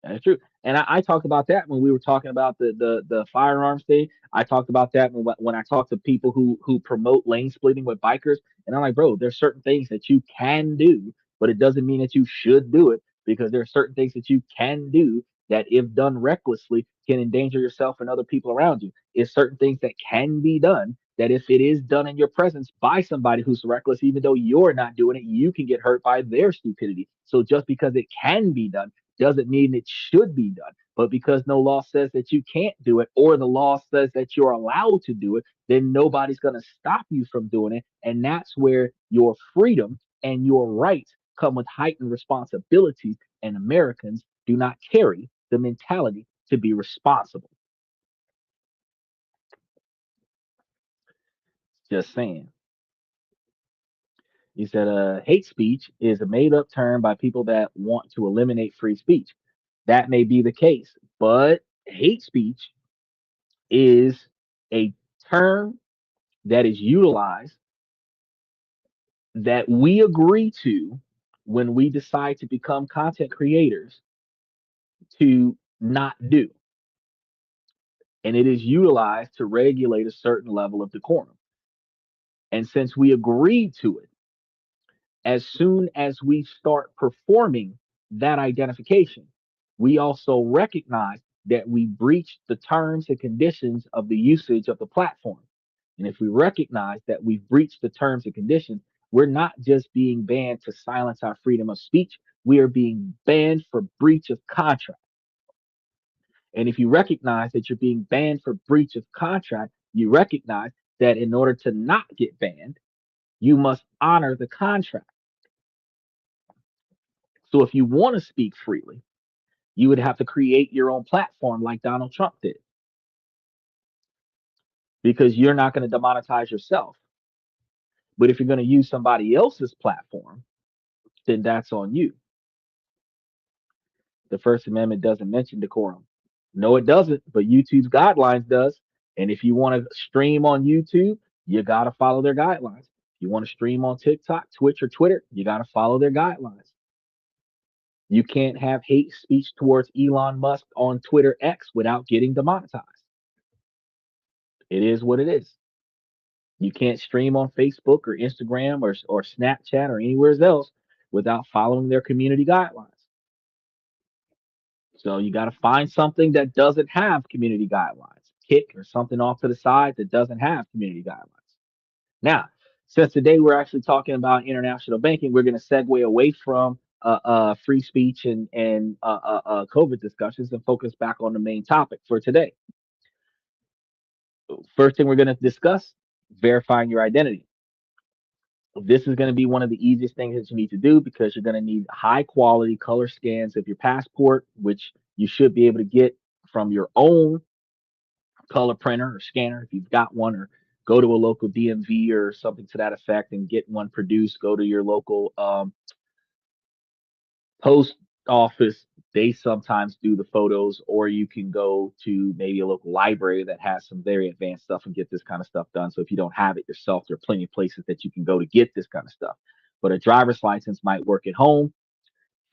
That is true. And I talked about that when we were talking about the firearms thing. I talked about that when I talk to people who promote lane splitting with bikers. And I'm like, bro, there's certain things that you can do, but it doesn't mean that you should do it, because there are certain things that you can do that, if done recklessly, can endanger yourself and other people around you. It's certain things that can be done that, if it is done in your presence by somebody who's reckless, even though you're not doing it, you can get hurt by their stupidity. So just because it can be done doesn't mean it should be done. But because no law says that you can't do it, or the law says that you're allowed to do it, then nobody's going to stop you from doing it. And that's where your freedom and your rights come with heightened responsibilities. And Americans do not carry the mentality to be responsible. Just saying. He said, hate speech is a made up term by people that want to eliminate free speech. That may be the case, but hate speech is a term that is utilized, that we agree to when we decide to become content creators, to not do. And it is utilized to regulate a certain level of decorum. And since we agreed to it, as soon as we start performing that identification, we also recognize that we breached the terms and conditions of the usage of the platform. And if we recognize that we've breached the terms and conditions, we're not just being banned to silence our freedom of speech, we are being banned for breach of contract. And if you recognize that you're being banned for breach of contract, you recognize that in order to not get banned, you must honor the contract. So if you want to speak freely, you would have to create your own platform like Donald Trump did, because you're not going to demonetize yourself. But if you're going to use somebody else's platform, then that's on you. The First Amendment doesn't mention decorum. No, it doesn't, but YouTube's guidelines does. And if you want to stream on YouTube, you got to follow their guidelines. If you want to stream on TikTok, Twitch, or Twitter, you got to follow their guidelines. You can't have hate speech towards Elon Musk on Twitter X without getting demonetized. It is what it is. You can't stream on Facebook or Instagram or Snapchat or anywhere else without following their community guidelines. So you got to find something that doesn't have community guidelines, kick or something off to the side that doesn't have community guidelines. Now, since today we're actually talking about international banking, we're going to segue away from free speech and COVID discussions and focus back on the main topic for today. First thing we're going to discuss: verifying your identity. This is going to be one of the easiest things that you need to do, because you're going to need high quality color scans of your passport, which you should be able to get from your own color printer or scanner if you've got one, or go to a local DMV or something to that effect and get one produced. Go to your local post office. They sometimes do the photos, or you can go to maybe a local library that has some very advanced stuff and get this kind of stuff done. So if you don't have it yourself, there are plenty of places that you can go to get this kind of stuff. But a driver's license might work at home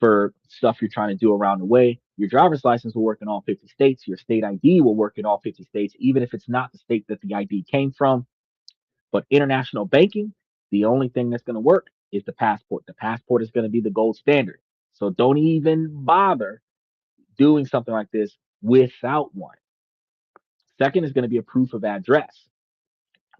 for stuff you're trying to do around the way. Your driver's license will work in all 50 states. Your state ID will work in all 50 states, even if it's not the state that the ID came from. But international banking, the only thing that's going to work is the passport. The passport is going to be the gold standard. So don't even bother doing something like this without one. Second is going to be a proof of address.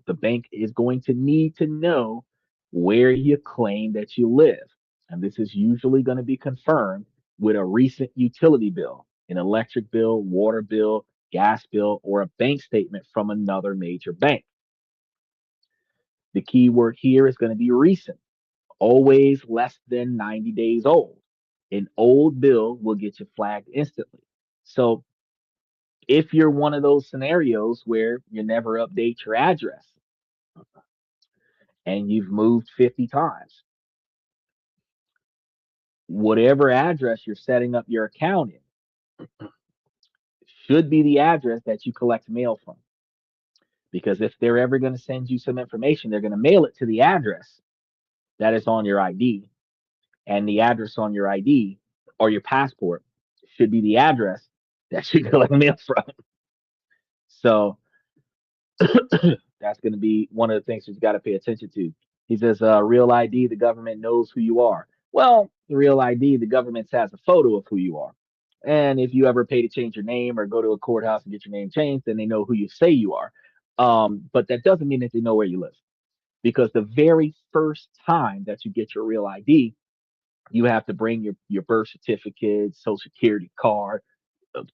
The bank is going to need to know where you claim that you live. And this is usually going to be confirmed with a recent utility bill, an electric bill, water bill, gas bill, or a bank statement from another major bank. The key word here is going to be recent, always less than 90 days old. An old bill will get you flagged instantly. So if you're one of those scenarios where you never update your address and you've moved 50 times, whatever address you're setting up your account in should be the address that you collect mail from. Because if they're ever going to send you some information, they're going to mail it to the address that is on your ID. And the address on your ID or your passport should be the address that you collect mail from. So that's going to be one of the things that you got to pay attention to. He says, real ID, the government knows who you are. Well, the real ID, the government has a photo of who you are. And if you ever pay to change your name or go to a courthouse and get your name changed, then they know who you say you are. But that doesn't mean that they know where you live, because the very first time that you get your real ID, you have to bring your birth certificate, social security card,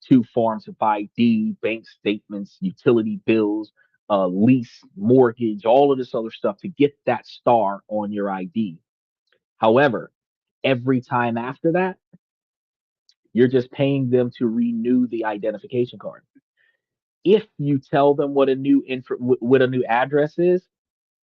two forms of ID, bank statements, utility bills, lease, mortgage, all of this other stuff to get that star on your ID. However, every time after that, you're just paying them to renew the identification card. If you tell them what a new address is,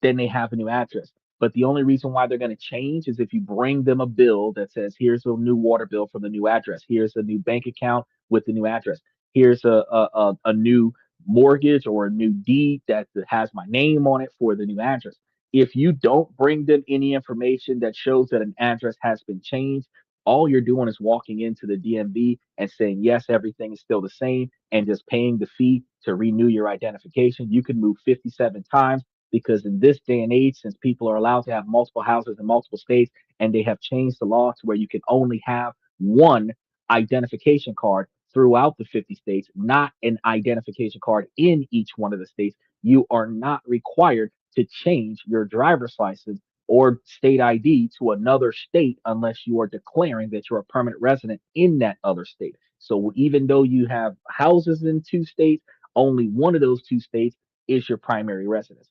then they have a new address. But the only reason why they're going to change is if you bring them a bill that says, here's a new water bill for the new address. Here's a new bank account with the new address. Here's a new mortgage or a new deed that has my name on it for the new address. If you don't bring them any information that shows that an address has been changed, all you're doing is walking into the DMV and saying, yes, everything is still the same, and just paying the fee to renew your identification. You can move 57 times, because in this day and age, since people are allowed to have multiple houses in multiple states, and they have changed the law to where you can only have one identification card throughout the 50 states, not an identification card in each one of the states, you are not required to change your driver's license or state ID to another state unless you are declaring that you're a permanent resident in that other state. So even though you have houses in two states, only one of those two states is your primary residence.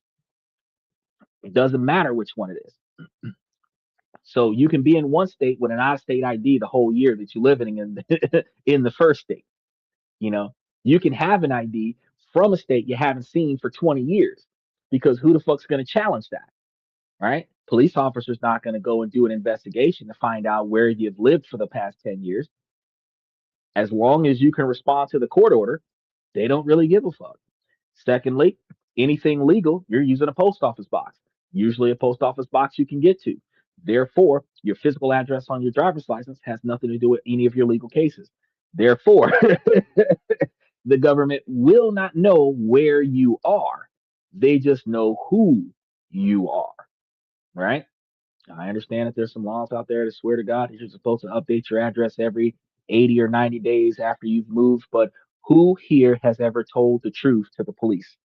It doesn't matter which one it is. So you can be in one state with an out of state ID the whole year that you're living in in the first state. You know, you can have an ID from a state you haven't seen for 20 years, because who the fuck's going to challenge that, right? Police officers not going to go and do an investigation to find out where you've lived for the past 10 years. As long as you can respond to the court order, they don't really give a fuck. Secondly, anything legal, you're using a post office box, usually a post office box you can get to. Therefore, your physical address on your driver's license has nothing to do with any of your legal cases. Therefore, the government will not know where you are. They just know who you are, right? I understand that there's some laws out there that swear to God that you're supposed to update your address every 80 or 90 days after you've moved, but who here has ever told the truth to the police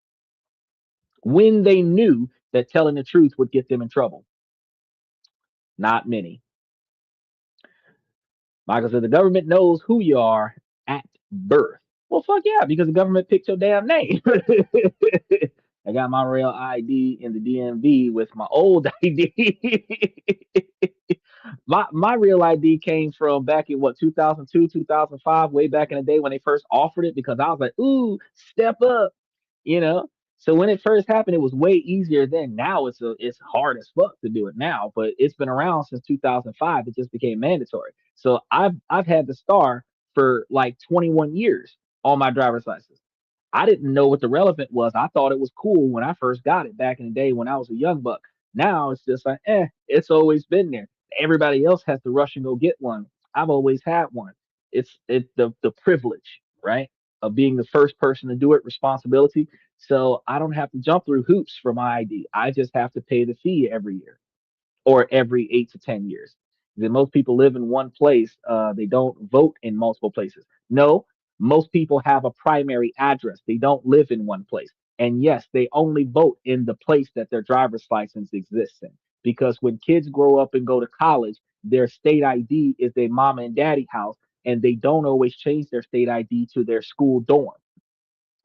when they knew that telling the truth would get them in trouble? Not many. Michael said the government knows who you are at birth. Well, fuck yeah, because the government picked your damn name. I got my real ID in the DMV with my old ID. My real ID came from back in what, 2002, 2005, way back in the day when they first offered it, because I was like, ooh, step up, you know. So when it first happened, it was way easier then. Now it's hard as fuck to do it now, but it's been around since 2005. It just became mandatory. So I've had the star for like 21 years on my driver's license. I didn't know what the relevant was. I thought it was cool when I first got it back in the day when I was a young buck. Now it's just like, it's always been there. Everybody else has to rush and go get one. I've always had one. It's the privilege, right, of being the first person to do it, responsibility. So I don't have to jump through hoops for my ID. I just have to pay the fee every year or every 8 to 10 years. Then most people live in one place. They don't vote in multiple places. No, most people have a primary address. They don't live in one place. And yes, they only vote in the place that their driver's license exists in. Because when kids grow up and go to college, their state ID is their mama and daddy house, and they don't always change their state ID to their school dorm.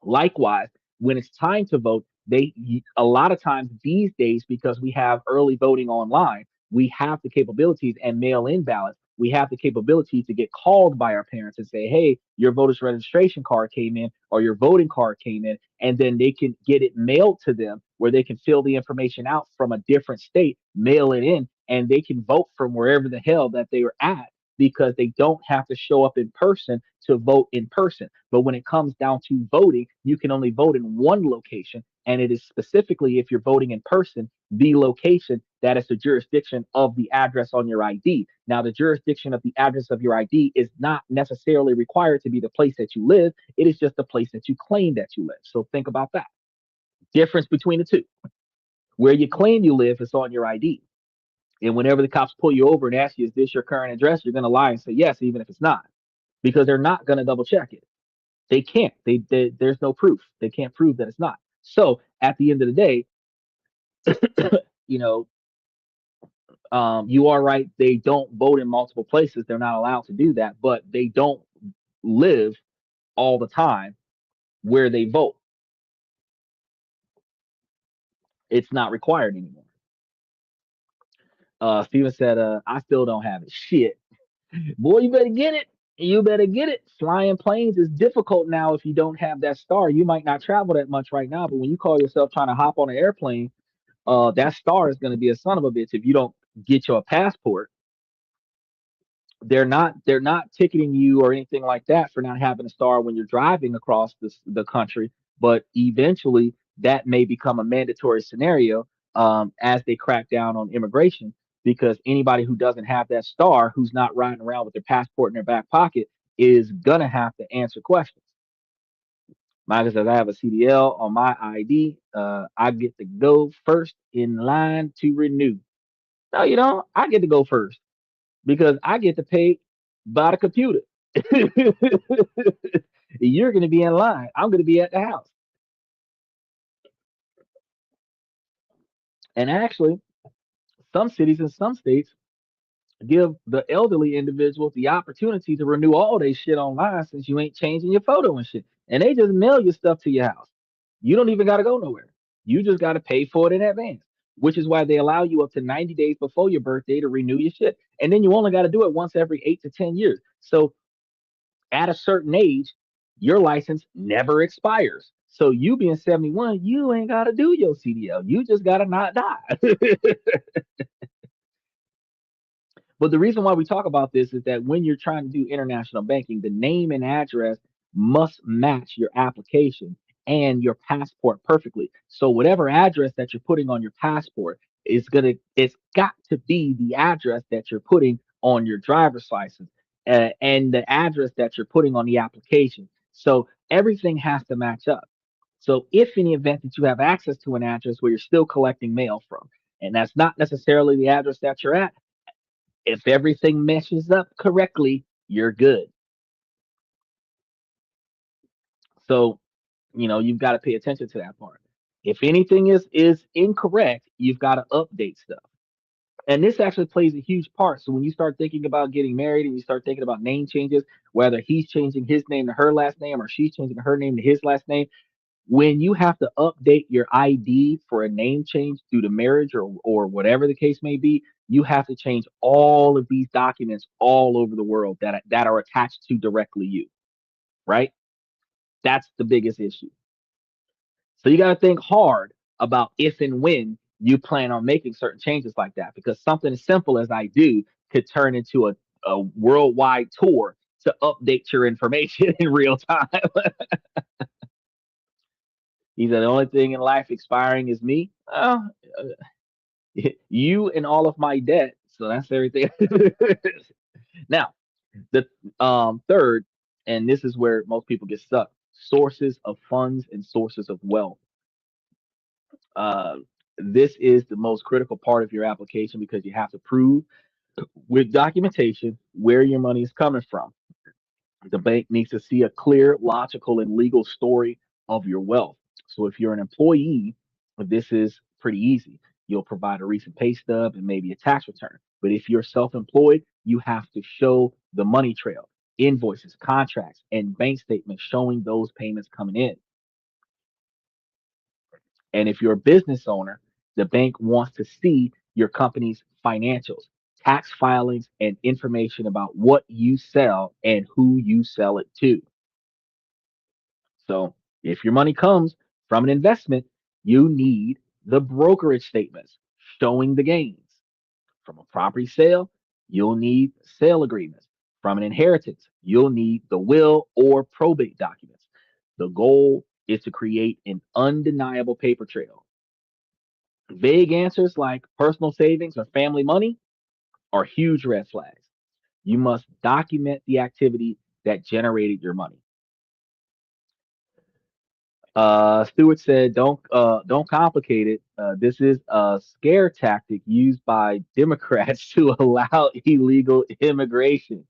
Likewise, when it's time to vote, they a lot of times these days, because we have early voting online, we have the capabilities and mail in ballots. We have the capability to get called by our parents and say, hey, your voter's registration card came in or your voting card came in, and then they can get it mailed to them where they can fill the information out from a different state, mail it in, and they can vote from wherever the hell that they were at because they don't have to show up in person to vote in person. But when it comes down to voting, you can only vote in one location. And it is specifically, if you're voting in person, the location that is the jurisdiction of the address on your ID. Now, the jurisdiction of the address of your ID is not necessarily required to be the place that you live. It is just the place that you claim that you live. So think about that. Difference between the two. Where you claim you live is on your ID. And whenever the cops pull you over and ask you, is this your current address? You're going to lie and say yes, even if it's not, because they're not going to double check it. They can't. There's no proof. They can't prove that it's not. So at the end of the day, you know, you are right. They don't vote in multiple places. They're not allowed to do that, but they don't live all the time where they vote. It's not required anymore. Steven said, I still don't have it. Shit. Boy, you better get it. You better get it. Flying planes is difficult now if you don't have that star. You might not travel that much right now, but when you call yourself trying to hop on an airplane, that star is going to be a son of a bitch if you don't get your passport. They're not ticketing you or anything like that for not having a star when you're driving across the country, but eventually that may become a mandatory scenario as they crack down on immigration, because anybody who doesn't have that star, who's not riding around with their passport in their back pocket, is gonna have to answer questions. Michael says, I have a CDL on my ID. I get to go first in line to renew. No, you don't. I get to go first because I get to pay by the computer. You're going to be in line. I'm going to be at the house. And actually, some cities and some states give the elderly individuals the opportunity to renew all their shit online since you ain't changing your photo and shit. And they just mail your stuff to your house. You don't even got to go nowhere. You just got to pay for it in advance, which is why they allow you up to 90 days before your birthday to renew your shit. And then you only got to do it once every 8 to 10 years. So at a certain age, your license never expires. So you being 71, you ain't got to do your CDL. You just got to not die. But the reason why we talk about this is that when you're trying to do international banking, the name and address must match your application and your passport perfectly. So whatever address that you're putting on your passport it's got to be the address that you're putting on your driver's license and the address that you're putting on the application. So everything has to match up. So if in the event that you have access to an address where you're still collecting mail from, and that's not necessarily the address that you're at, if everything meshes up correctly, you're good. So, you've got to pay attention to that part. If anything is incorrect, you've got to update stuff. And this actually plays a huge part. So when you start thinking about getting married and you start thinking about name changes, whether he's changing his name to her last name or she's changing her name to his last name, when you have to update your ID for a name change due to marriage or whatever the case may be, you have to change all of these documents all over the world that are attached to directly you, right? That's the biggest issue. So you got to think hard about if and when you plan on making certain changes like that, because something as simple as I do could turn into a worldwide tour to update your information in real time. He said, the only thing in life expiring is me. You and all of my debt. So that's everything. Now, the third, and this is where most people get stuck: sources of funds and sources of wealth. Uh, this is the most critical part of your application because you have to prove with documentation where your money is coming from. The bank needs to see a clear, logical, and legal story of your wealth. So if you're an employee, this is pretty easy. You'll provide a recent pay stub and maybe a tax return. But if you're self employed, you have to show the money trail, invoices, contracts, and bank statements showing those payments coming in. And if you're a business owner, the bank wants to see your company's financials, tax filings, and information about what you sell and who you sell it to. So if your money comes from an investment, you need The brokerage statements showing the gains. From a property sale, you'll need sale agreements. From an inheritance, you'll need the will or probate documents. The goal is to create an undeniable paper trail. Vague answers like personal savings or family money are huge red flags. You must document the activity that generated your money. Stewart said, don't complicate it. This is a scare tactic used by Democrats to allow illegal immigration.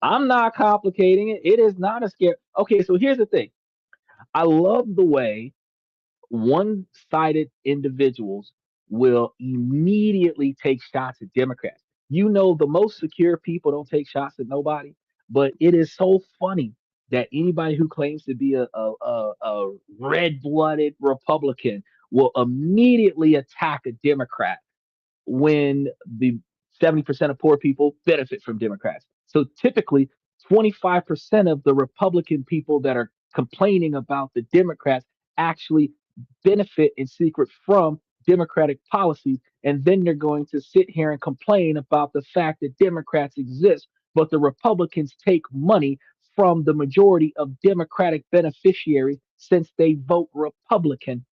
I'm not complicating it. It is not a scare. Okay, so here's the thing. I love the way one-sided individuals will immediately take shots at Democrats. You know, the most secure people don't take shots at nobody, but it is so funny that anybody who claims to be a red-blooded Republican will immediately attack a Democrat when the 70% of poor people benefit from Democrats. So typically, 25% of the Republican people that are complaining about the Democrats actually benefit in secret from Democratic policies. And then they're going to sit here and complain about the fact that Democrats exist, but the Republicans take money from the majority of Democratic beneficiaries since they vote Republican.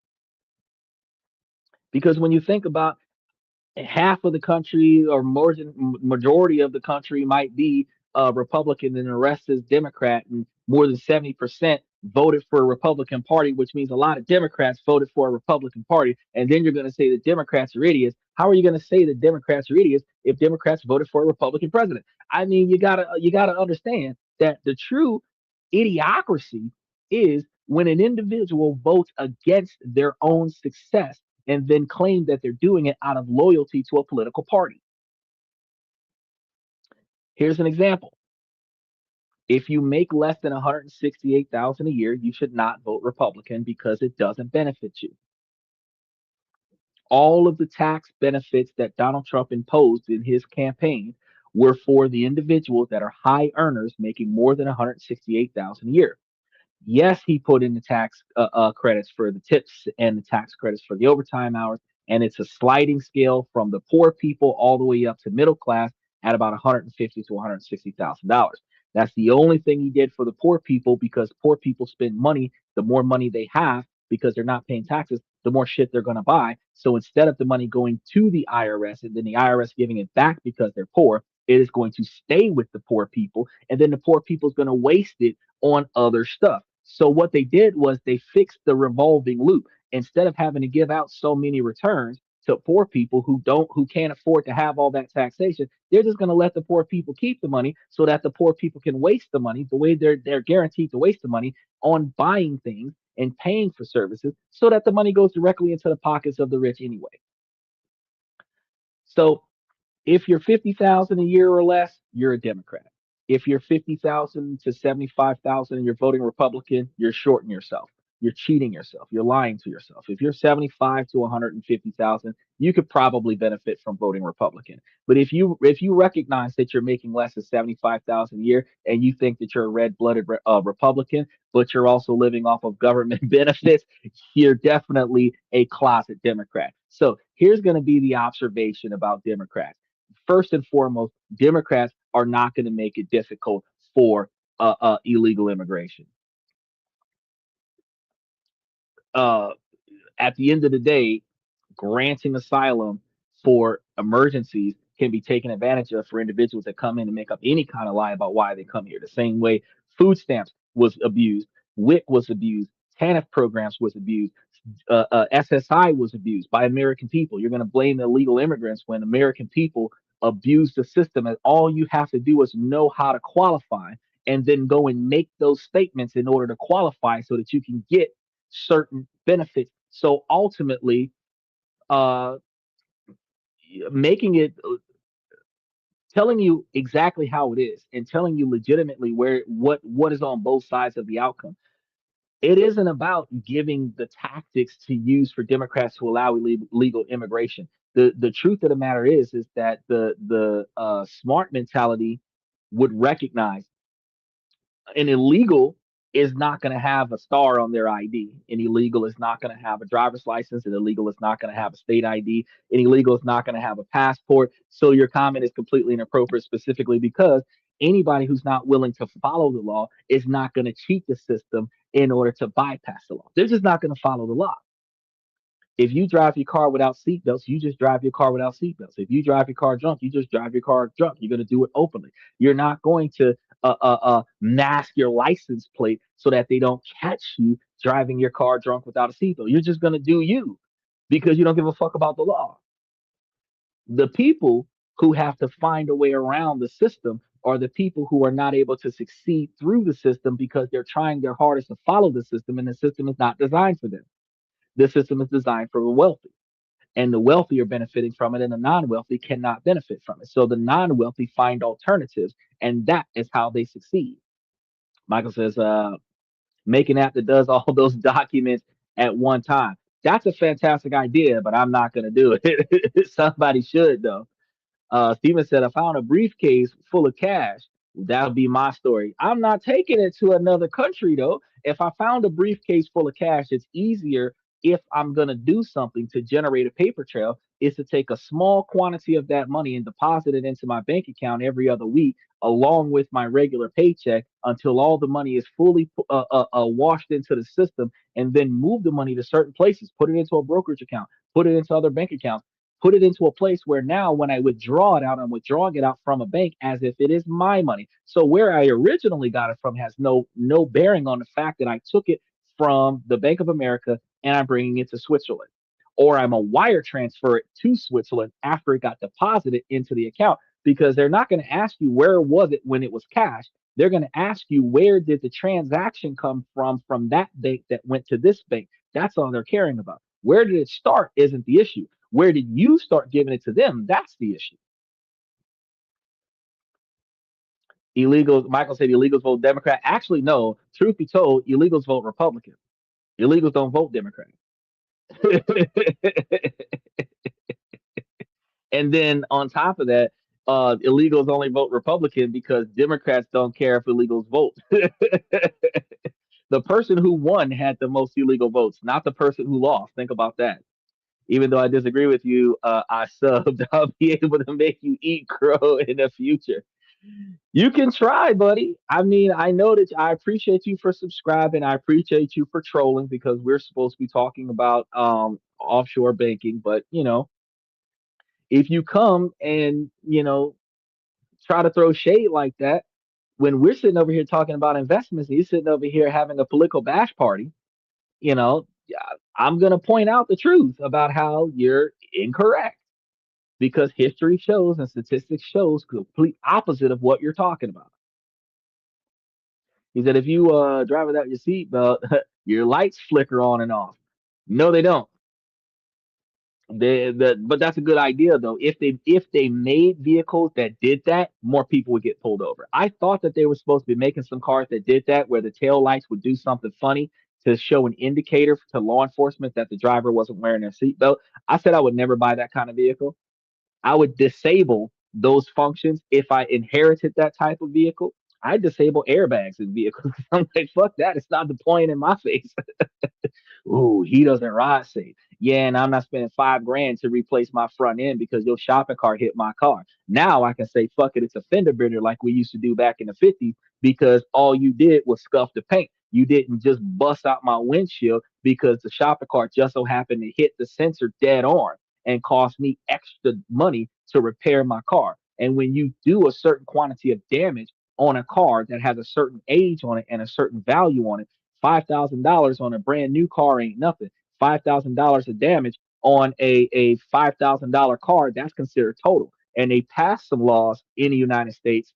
Because when you think about half of the country or more than majority of the country might be Republican and the rest is Democrat, and more than 70% voted for a Republican Party, which means a lot of Democrats voted for a Republican Party. And then you're going to say the Democrats are idiots. How are you going to say the Democrats are idiots if Democrats voted for a Republican president? I mean, you gotta understand that the true idiocracy is when an individual votes against their own success and then claim that they're doing it out of loyalty to a political party. Here's an example. If you make less than 168,000 a year, you should not vote Republican because it doesn't benefit you. All of the tax benefits that Donald Trump imposed in his campaign were for the individuals that are high earners making more than 168,000 a year. Yes, he put in the tax credits for the tips and the tax credits for the overtime hours, and it's a sliding scale from the poor people all the way up to middle class at about 150 to 160,000 dollars. That's the only thing he did for the poor people because poor people spend money. The more money they have because they're not paying taxes, the more shit they're going to buy. So instead of the money going to the IRS and then the IRS giving it back because they're poor, it is going to stay with the poor people, and then the poor people is going to waste it on other stuff. So what they did was they fixed the revolving loop. Instead of having to give out so many returns to poor people who can't afford to have all that taxation, they're just going to let the poor people keep the money so that the poor people can waste the money the way they're guaranteed to waste the money on buying things and paying for services so that the money goes directly into the pockets of the rich anyway. So if you're 50,000 a year or less, you're a Democrat. If you're 50,000 to 75,000 and you're voting Republican, you're shorting yourself. You're cheating yourself. You're lying to yourself. If you're 75 to 150,000, you could probably benefit from voting Republican. But if you recognize that you're making less than 75,000 a year and you think that you're a red-blooded Republican, but you're also living off of government benefits, you're definitely a closet Democrat. So here's going to be the observation about Democrats. First and foremost, Democrats are not going to make it difficult for illegal immigration. Uh, at the end of the day, granting asylum for emergencies can be taken advantage of for individuals that come in and make up any kind of lie about why they come here. The same way food stamps was abused, WIC was abused, TANF programs was abused, SSI was abused by American people. You're going to blame the illegal immigrants when American people abuse the system, and all you have to do is know how to qualify and then go and make those statements in order to qualify so that you can get certain benefits. So ultimately, uh, making it telling you exactly how it is and telling you legitimately where what is on both sides of the outcome. It isn't about giving the tactics to use for Democrats to allow illegal immigration. The truth of the matter is that the smart mentality would recognize an illegal. is not going to have a star on their ID. An illegal is not going to have a driver's license. An illegal is not going to have a state ID. An illegal is not going to have a passport. So your comment is completely inappropriate, specifically because anybody who's not willing to follow the law is not going to cheat the system in order to bypass the law. They're just not going to follow the law. If you drive your car without seatbelts, you just drive your car without seatbelts. If you drive your car drunk, you just drive your car drunk. You're going to do it openly. You're not going to mask your license plate so that they don't catch you driving your car drunk without a seatbelt. You're just going to do you because you don't give a fuck about the law. The people who have to find a way around the system are the people who are not able to succeed through the system because they're trying their hardest to follow the system, and the system is not designed for them. The system is designed for the wealthy, and the wealthy are benefiting from it, and the non-wealthy cannot benefit from it. So the non-wealthy find alternatives, and that is how they succeed. Michael says, make an app that does all those documents at one time. That's a fantastic idea, but I'm not going to do it. Somebody should, though. Steven said, I found a briefcase full of cash. That would be my story. I'm not taking it to another country, though. If I found a briefcase full of cash, it's easier if I'm going to do something to generate a paper trail is to take a small quantity of that money and deposit it into my bank account every other week, along with my regular paycheck until all the money is fully washed into the system, and then move the money to certain places, put it into a brokerage account, put it into other bank accounts, put it into a place where now when I withdraw it out, I'm withdrawing it out from a bank as if it is my money. So where I originally got it from has no bearing on the fact that I took it from the Bank of America and I'm bringing it to Switzerland. Or I'm a wire transfer it to Switzerland after it got deposited into the account because they're not going to ask you where was it when it was cash. They're going to ask you where did the transaction come from that bank that went to this bank. That's all they're caring about. Where did it start isn't the issue. Where did you start giving it to them? That's the issue. Illegals, Michael said illegals vote Democrat. Actually, no. Truth be told, illegals vote Republican. Illegals don't vote Democrat. And then on top of that, illegals only vote Republican because Democrats don't care if illegals vote. The person who won had the most illegal votes, not the person who lost. Think about that. Even though I disagree with you, I subbed. I'll be able to make you eat crow in the future. You can try, buddy. I mean, I know that I appreciate you for subscribing. I appreciate you for trolling because we're supposed to be talking about offshore banking. But if you come and try to throw shade like that when we're sitting over here talking about investments, and you're sitting over here having a political bash party, yeah, I'm gonna point out the truth about how you're incorrect because history shows and statistics shows complete opposite of what you're talking about. He said if you drive without your seatbelt, your lights flicker on and off. No, they don't. But that's a good idea though. If they made vehicles that did that, more people would get pulled over. I thought that they were supposed to be making some cars that did that, where the tail lights would do something funny to show an indicator to law enforcement that the driver wasn't wearing their seatbelt. I said I would never buy that kind of vehicle. I would disable those functions if I inherited that type of vehicle. I disable airbags in vehicles. I'm like, fuck that. It's not deploying in my face. Ooh, he doesn't ride safe. Yeah, and I'm not spending 5 grand to replace my front end because your shopping cart hit my car. Now I can say, fuck it, it's a fender bender like we used to do back in the 50s because all you did was scuff the paint. You didn't just bust out my windshield because the shopping cart just so happened to hit the sensor dead on and cost me extra money to repair my car. And when you do a certain quantity of damage on a car that has a certain age on it and a certain value on it, $5,000 on a brand new car ain't nothing. $5,000 of damage on a $5,000 car, that's considered total. And they passed some laws in the United States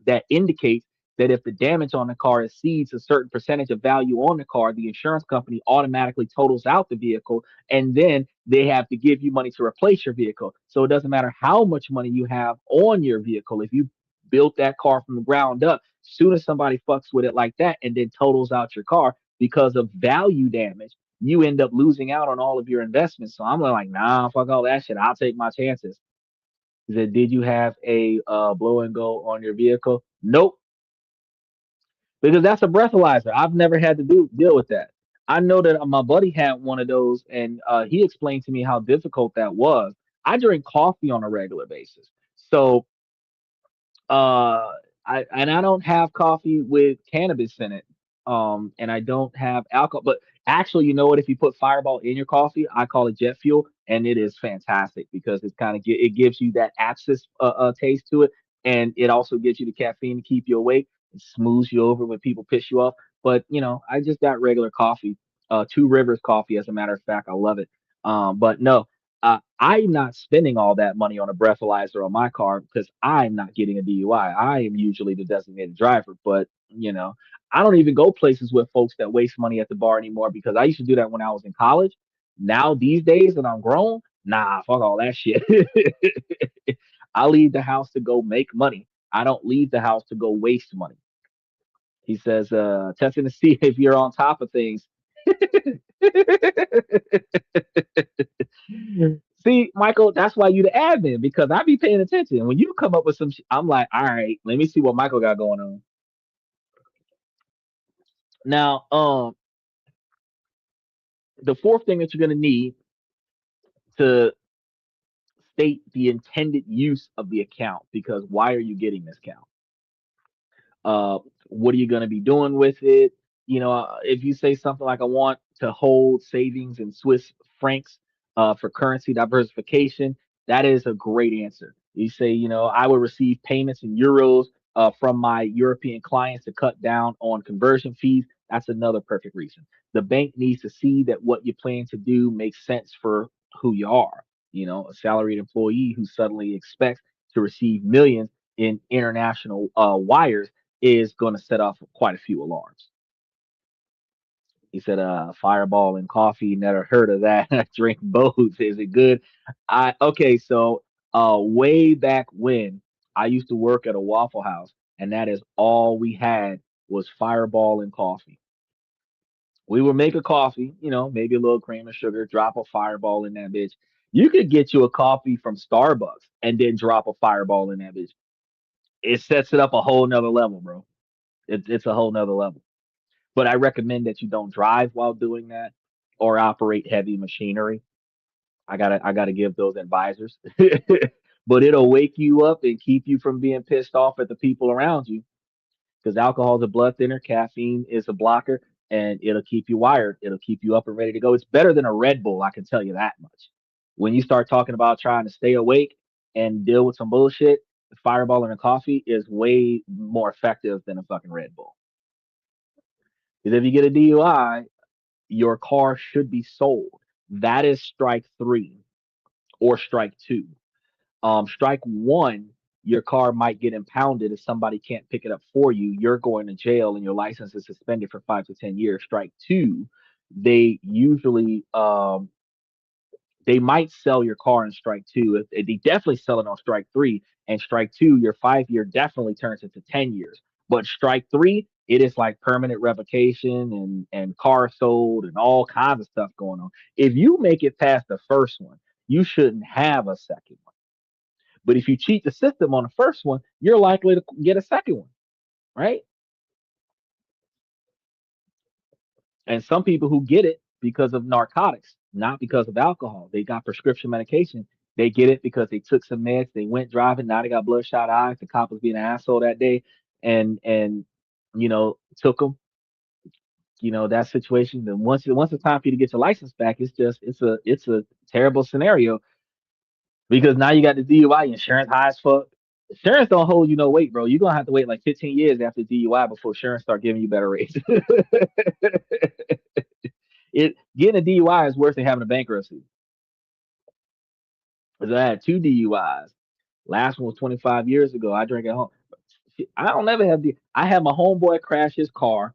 that indicates that if the damage on the car exceeds a certain percentage of value on the car, the insurance company automatically totals out the vehicle, and then they have to give you money to replace your vehicle. So it doesn't matter how much money you have on your vehicle. If you built that car from the ground up, soon as somebody fucks with it like that and then totals out your car because of value damage, you end up losing out on all of your investments. So I'm like, nah, fuck all that shit. I'll take my chances. He said, did you have a blow and go on your vehicle? Nope. because that's a breathalyzer. I've never had to deal with that. I know that my buddy had one of those, and he explained to me how difficult that was. I drink coffee on a regular basis, so uh, I don't have coffee with cannabis in it. And I don't have alcohol. But actually, you know what? If you put Fireball in your coffee, I call it jet fuel, and it is fantastic because it's kind of it gives you that abscess taste to it, and it also gives you the caffeine to keep you awake. It smooths you over when people piss you off. But I just got regular coffee, Two Rivers coffee, as a matter of fact. I love it. But no, I'm not spending all that money on a breathalyzer on my car because I'm not getting a DUI. I am usually the designated driver, but I don't even go places with folks that waste money at the bar anymore because I used to do that when I was in college. Now these days that I'm grown, nah, fuck all that shit. I leave the house to go make money. I don't leave the house to go waste money. He says, testing to see if you're on top of things. See, Michael, that's why you the admin because I be paying attention. When you come up with some, I'm like, all right, let me see what Michael got going on. Now, the fourth thing that you're gonna need to state the intended use of the account because why are you getting this account? Uh, what are you going to be doing with it? If you say something like, I want to hold savings in Swiss francs for currency diversification, that is a great answer. You say, I will receive payments in euros from my European clients to cut down on conversion fees. That's another perfect reason. The bank needs to see that what you plan to do makes sense for who you are. A salaried employee who suddenly expects to receive millions in international wires is going to set off quite a few alarms. He said, Fireball and coffee, never heard of that. I drink both. Is it good? Okay, so way back when I used to work at a Waffle House, and that is all we had was Fireball and coffee. We would make a coffee, maybe a little cream and sugar, drop a Fireball in that bitch. You could get you a coffee from Starbucks and then drop a Fireball in that bitch. It sets it up a whole nother level, bro. It's a whole nother level. But I recommend that you don't drive while doing that or operate heavy machinery. I gotta give those advisors. But it'll wake you up and keep you from being pissed off at the people around you because alcohol is a blood thinner, caffeine is a blocker, and it'll keep you wired. It'll keep you up and ready to go. It's better than a Red Bull, I can tell you that much. When you start talking about trying to stay awake and deal with some bullshit, the Fireball and a coffee is way more effective than a fucking Red Bull. Because if you get a DUI, your car should be sold. That is strike three or strike two. Strike one, your car might get impounded if somebody can't pick it up for you. You're going to jail and your license is suspended for 5 to 10 years. Strike two, they usually they might sell your car in strike two. If they definitely sell it on strike three, and strike two, your 5 year definitely turns into 10 years. But strike three, it is like permanent revocation and car sold and all kinds of stuff going on. If you make it past the first one, you shouldn't have a second one. But if you cheat the system on the first one, you're likely to get a second one, right? And some people who get it because of narcotics, not because of alcohol. They got prescription medication. They get it because they took some meds. They went driving. Now they got bloodshot eyes. The cop was being an asshole that day, and took them. That situation. Then once it's time for you to get your license back, it's a terrible scenario because now you got the DUI, insurance high as fuck. Insurance don't hold you no weight, bro. You're gonna have to wait like 15 years after DUI before insurance start giving you better rates. It getting a DUI is worse than having a bankruptcy. Because I had two DUIs. Last one was 25 years ago. I drank at home. I don't ever have the. I had my homeboy crash his car.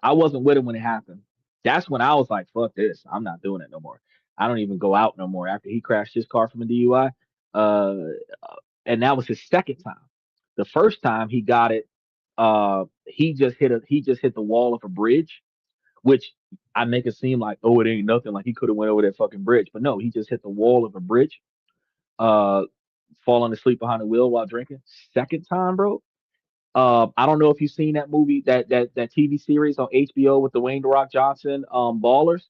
I wasn't with him when it happened. That's when I was like, "Fuck this! I'm not doing it no more. I don't even go out no more." After he crashed his car from a DUI, uh, and that was his second time. The first time he got it, he just hit the wall of a bridge, which I make it seem like, oh, it ain't nothing. Like he could have went over that fucking bridge, but no, he just hit the wall of a bridge, uh, falling asleep behind the wheel while drinking. Second time, bro, I don't know if you've seen that movie, that TV series on HBO with Dwayne the Rock Johnson, Ballers,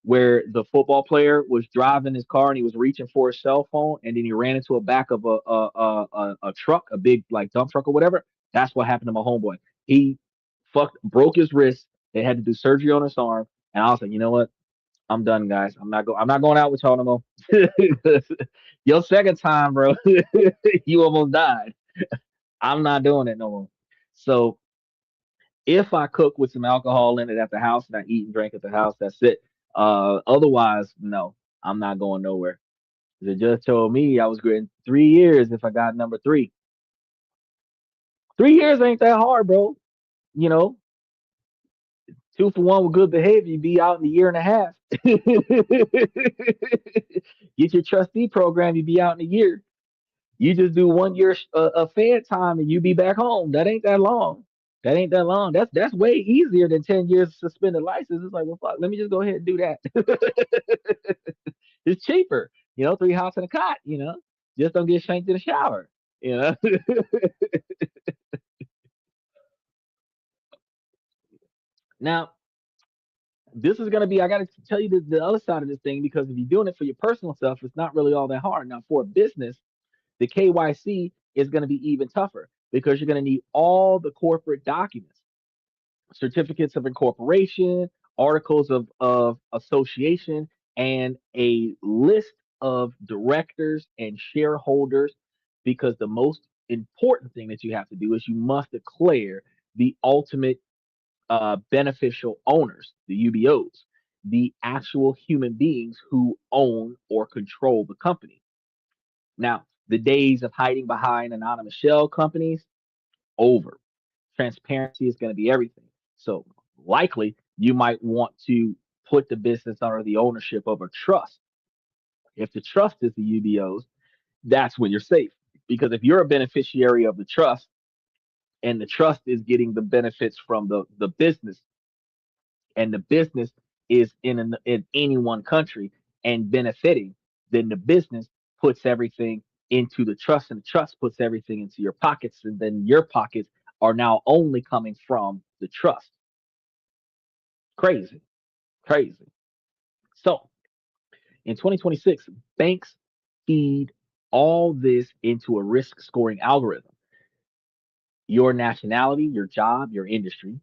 where the football player was driving his car and he was reaching for his cell phone, and then he ran into a back of a truck, a big like dump truck or whatever. That's what happened to my homeboy. He broke his wrist. They had to do surgery on his arm, and I was like, you know what? I'm done, guys. I'm not going out with y'all no more. Your second time, bro, you almost died. I'm not doing it no more. So if I cook with some alcohol in it at the house and I eat and drink at the house, that's it. Otherwise, no, I'm not going nowhere. The judge told me I was getting 3 years if I got number three. 3 years ain't that hard, bro. You know, 2 for 1 with good behavior, you be out in a year and a half. Get your trustee program, you be out in a year. You just do 1 year of Fed time and you be back home. That ain't that long. That ain't that long. That's way easier than 10 years suspended license. It's like, well, fuck, let me just go ahead and do that. It's cheaper, 3 house and a cot. Just don't get shanked in the shower. You know. Now, this is gonna be. I got to tell you the other side of this thing because if you're doing it for your personal stuff, it's not really all that hard. Now, for a business, the KYC is going to be even tougher because you're going to need all the corporate documents, certificates of incorporation, articles of association, and a list of directors and shareholders. Because the most important thing that you have to do is you must declare the ultimate beneficial owners, the UBOs, the actual human beings who own or control the company. Now, the days of hiding behind anonymous shell companies, over. Transparency is going to be everything. So, likely, you might want to put the business under the ownership of a trust. If the trust is the UBOs, that's when you're safe. Because if you're a beneficiary of the trust and the trust is getting the benefits from the business, and the business is in any one country and benefiting, then the business puts everything into the trust, and the trust puts everything into your pockets, and then your pockets are now only coming from the trust. Crazy, crazy. So in 2026, banks feed all this into a risk scoring algorithm. Your nationality, your job, your industry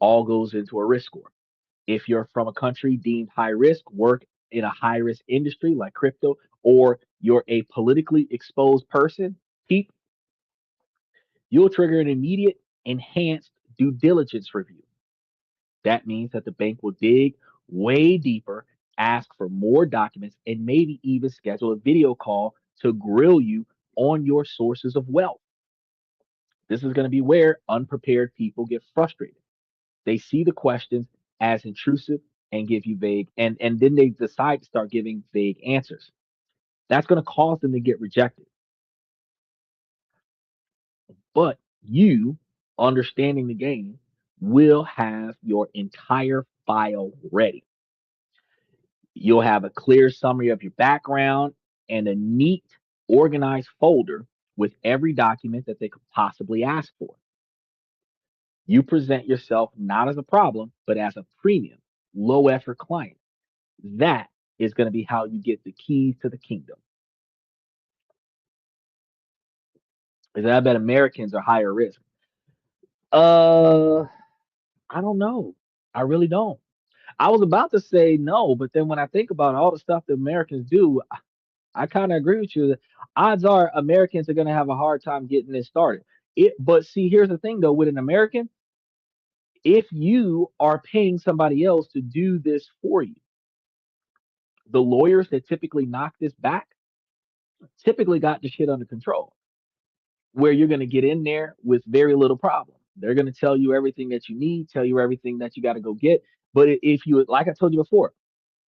all goes into a risk score. If you're from a country deemed high risk, work in a high risk industry like crypto, or you're a politically exposed person, peep, you'll trigger an immediate enhanced due diligence review. That means that the bank will dig way deeper, ask for more documents, and maybe even schedule a video call to grill you on your sources of wealth. This is going to be where unprepared people get frustrated. They see the questions as intrusive and give you vague, and then they decide to start giving vague answers. That's going to cause them to get rejected. But you, understanding the game, will have your entire file ready. You'll have a clear summary of your background and a neat, organized folder with every document that they could possibly ask for. You present yourself not as a problem, but as a premium, low effort client. That is going to be how you get the keys to the kingdom. Is that I bet Americans are higher risk? Uh, I don't know. I really don't. I was about to say no, but then when I think about all the stuff that Americans do, I kind of agree with you. Odds are Americans are going to have a hard time getting this started. But see, here's the thing though, with an American, if you are paying somebody else to do this for you, the lawyers that typically knock this back typically got the shit under control, where you're going to get in there with very little problem. They're going to tell you everything that you need, tell you everything that you got to go get. But if you, like I told you before,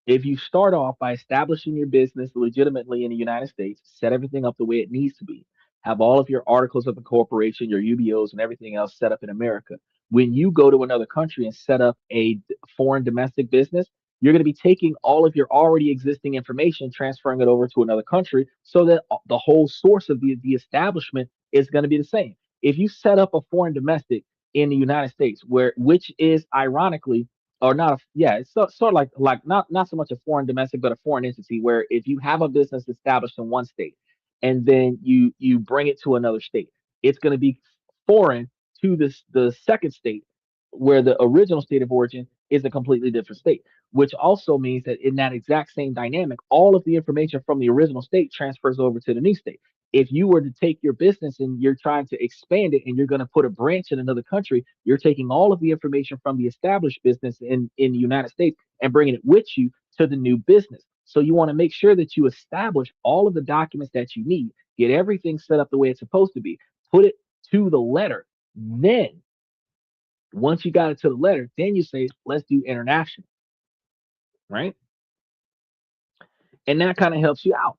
if you start off by establishing your business legitimately in the United States, set everything up the way it needs to be, have all of your articles of incorporation, your UBOs, and everything else set up in America. When you go to another country and set up a foreign domestic business, you're going to be taking all of your already existing information, transferring it over to another country so that the whole source of the establishment is going to be the same. if you set up a foreign domestic in the United States, which is ironically or not, yeah, it's sort of like not so much a foreign domestic, but a foreign entity, where if you have a business established in one state and then you bring it to another state, it's going to be foreign to the second state, where the original state of origin is a completely different state, which also means that in that exact same dynamic, all of the information from the original state transfers over to the new state. If you were to take your business and you're trying to expand it and you're going to put a branch in another country, you're taking all of the information from the established business in the United States and bringing it with you to the new business. So you want to make sure that you establish all of the documents that you need, get everything set up the way it's supposed to be, put it to the letter. Then once you got it to the letter, then you say, let's do international, right? And that kind of helps you out.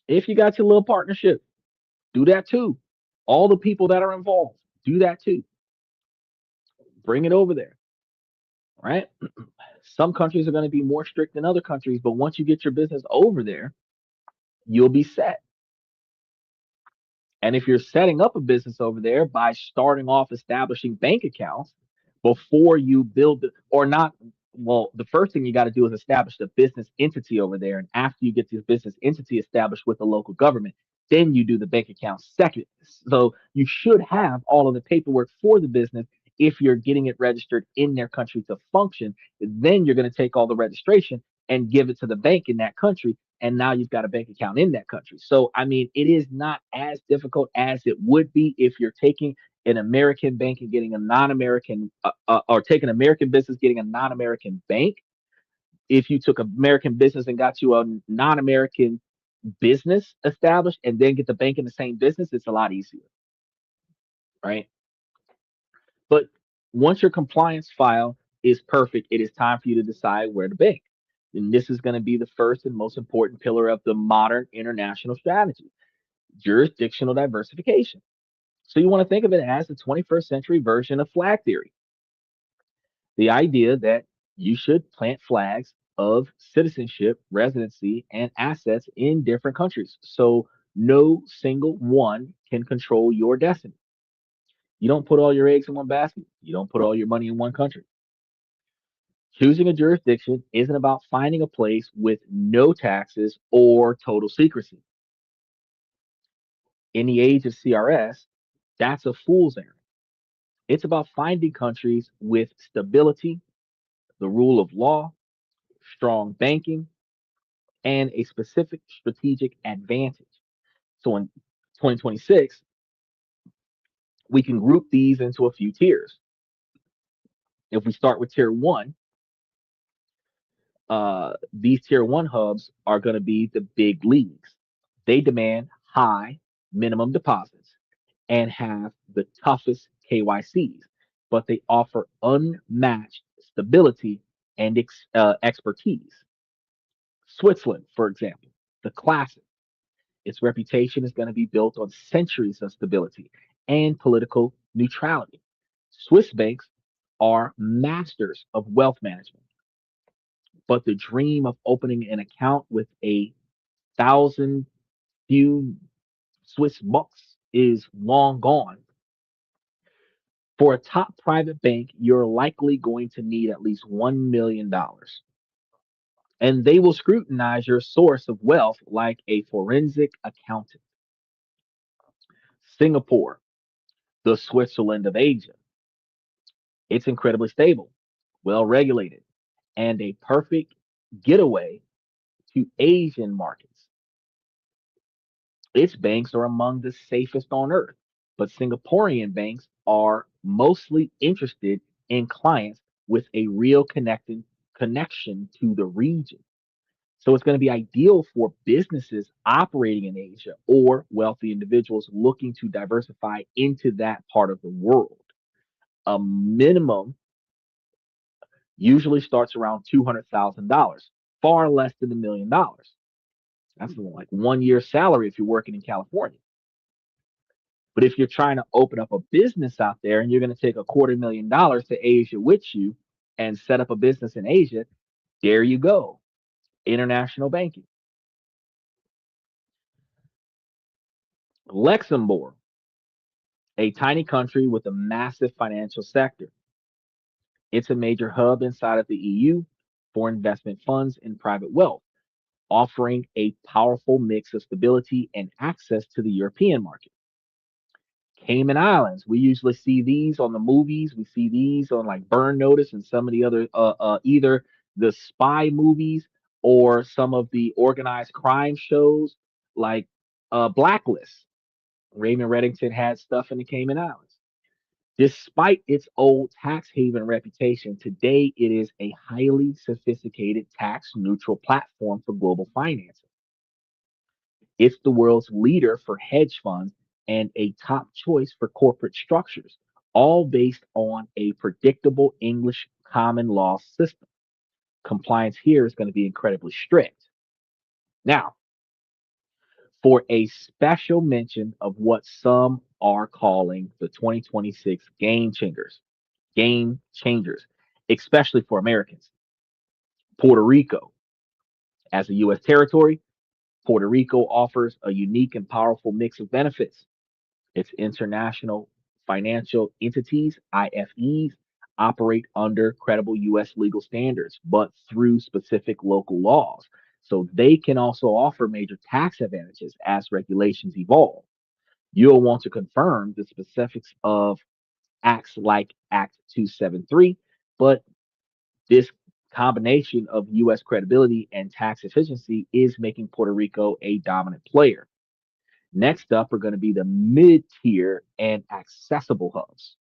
If you got your little partnership, do that too. All the people that are involved, do that too. Bring it over there, right? Some countries are going to be more strict than other countries, but once you get your business over there, you'll be set. And if you're setting up a business over there by starting off establishing bank accounts before you build or not, well, the first thing you got to do is establish the business entity over there. And after you get this business entity established with the local government, then you do the bank account second. So you should have all of the paperwork for the business if you're getting it registered in their country to function. Then you're going to take all the registration and give it to the bank in that country, and now you've got a bank account in that country. So, I mean, it is not as difficult as it would be if you're taking an American bank and getting a non-American, or taking American business getting a non-American bank. If you took American business and got you a non-American business established and then get the bank in the same business, it's a lot easier, right? But once your compliance file is perfect, it is time for you to decide where to bank. And this is going to be the first and most important pillar of the modern international strategy: jurisdictional diversification. So you want to think of it as the 21st century version of flag theory. The idea that you should plant flags of citizenship, residency, and assets in different countries. So no single one can control your destiny. You don't put all your eggs in one basket. You don't put all your money in one country. Choosing a jurisdiction isn't about finding a place with no taxes or total secrecy. In the age of CRS, that's a fool's errand. It's about finding countries with stability, the rule of law, strong banking, and a specific strategic advantage. So in 2026, we can group these into a few tiers. If we start with tier one, these tier one hubs are going to be the big leagues. They demand high minimum deposits and have the toughest KYCs, but they offer unmatched stability and expertise. Switzerland, for example, the classic, its reputation is going to be built on centuries of stability and political neutrality. Swiss banks are masters of wealth management, but the dream of opening an account with a thousand few Swiss bucks is long gone. For a top private bank, you're likely going to need at least $1 million. And they will scrutinize your source of wealth like a forensic accountant. Singapore, the Switzerland of Asia. It's incredibly stable, well regulated, and a perfect getaway to Asian markets. Its banks are among the safest on earth, but Singaporean banks are mostly interested in clients with a real connection to the region. So it's going to be ideal for businesses operating in Asia or wealthy individuals looking to diversify into that part of the world. A minimum usually starts around $200,000, far less than $1 million. That's like 1 year's salary if you're working in California. But if you're trying to open up a business out there and you're going to take $250,000 to Asia with you and set up a business in Asia, there you go. International banking. Luxembourg. A tiny country with a massive financial sector. It's a major hub inside of the EU for investment funds and private wealth, offering a powerful mix of stability and access to the European market. Cayman Islands, we usually see these on the movies. We see these on like Burn Notice and some of the other, either the spy movies or some of the organized crime shows like Blacklist. Raymond Reddington had stuff in the Cayman Islands. Despite its old tax haven reputation, today it is a highly sophisticated tax neutral platform for global finance. It's the world's leader for hedge funds and a top choice for corporate structures, all based on a predictable English common law system. Compliance here is going to be incredibly strict. Now, for a special mention of what some are calling the 2026 game changers, especially for Americans, Puerto Rico. As a U.S. territory, Puerto Rico offers a unique and powerful mix of benefits. Its international financial entities, IFEs, operate under credible U.S. legal standards, but through specific local laws. So they can also offer major tax advantages as regulations evolve. You'll want to confirm the specifics of acts like Act 273, but this combination of U.S. credibility and tax efficiency is making Puerto Rico a dominant player. Next up are going to be the mid tier and accessible hubs.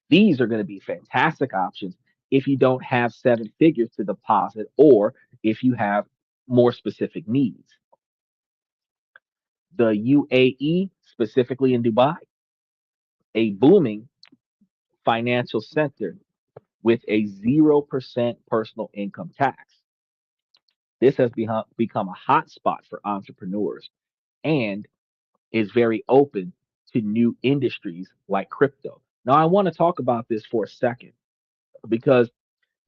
These are going to be fantastic options if you don't have seven figures to deposit or if you have more specific needs. The UAE, specifically in Dubai, a booming financial center with a 0% personal income tax. This has become a hot spot for entrepreneurs and is very open to new industries like crypto. Now, I want to talk about this for a second because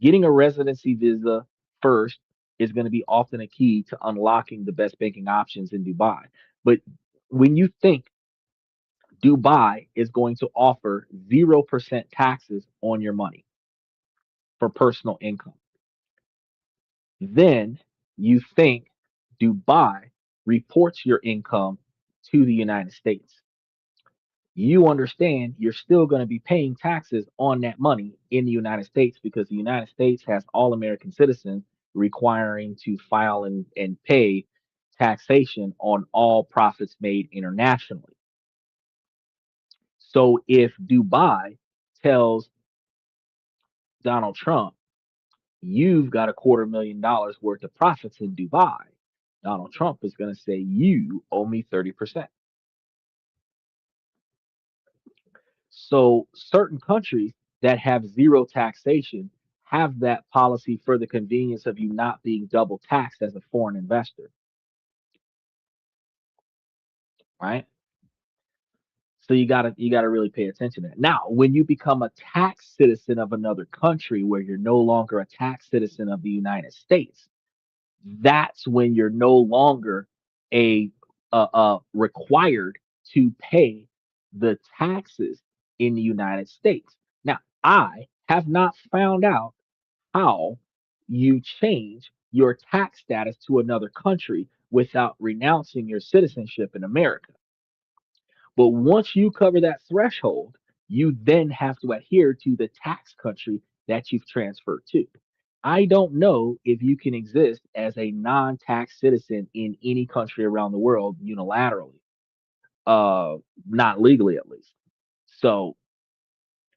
getting a residency visa first is going to be often a key to unlocking the best banking options in Dubai. But when you think Dubai is going to offer 0% taxes on your money for personal income, then you think Dubai reports your income to the United States. You understand you're still going to be paying taxes on that money in the United States because the United States has all American citizens requiring to file and pay taxation on all profits made internationally. So if Dubai tells Donald Trump, you've got $250,000 worth of profits in Dubai, Donald Trump is going to say, you owe me 30%. So certain countries that have zero taxation have that policy for the convenience of you not being double taxed as a foreign investor, right? So you gotta really pay attention to that. Now, when you become a tax citizen of another country where you're no longer a tax citizen of the United States, that's when you're no longer a required to pay the taxes in the United States. Now, I have not found out how you change your tax status to another country without renouncing your citizenship in America. But once you cover that threshold, you then have to adhere to the tax country that you've transferred to. I don't know if you can exist as a non tax citizen in any country around the world unilaterally, uh, not legally at least. So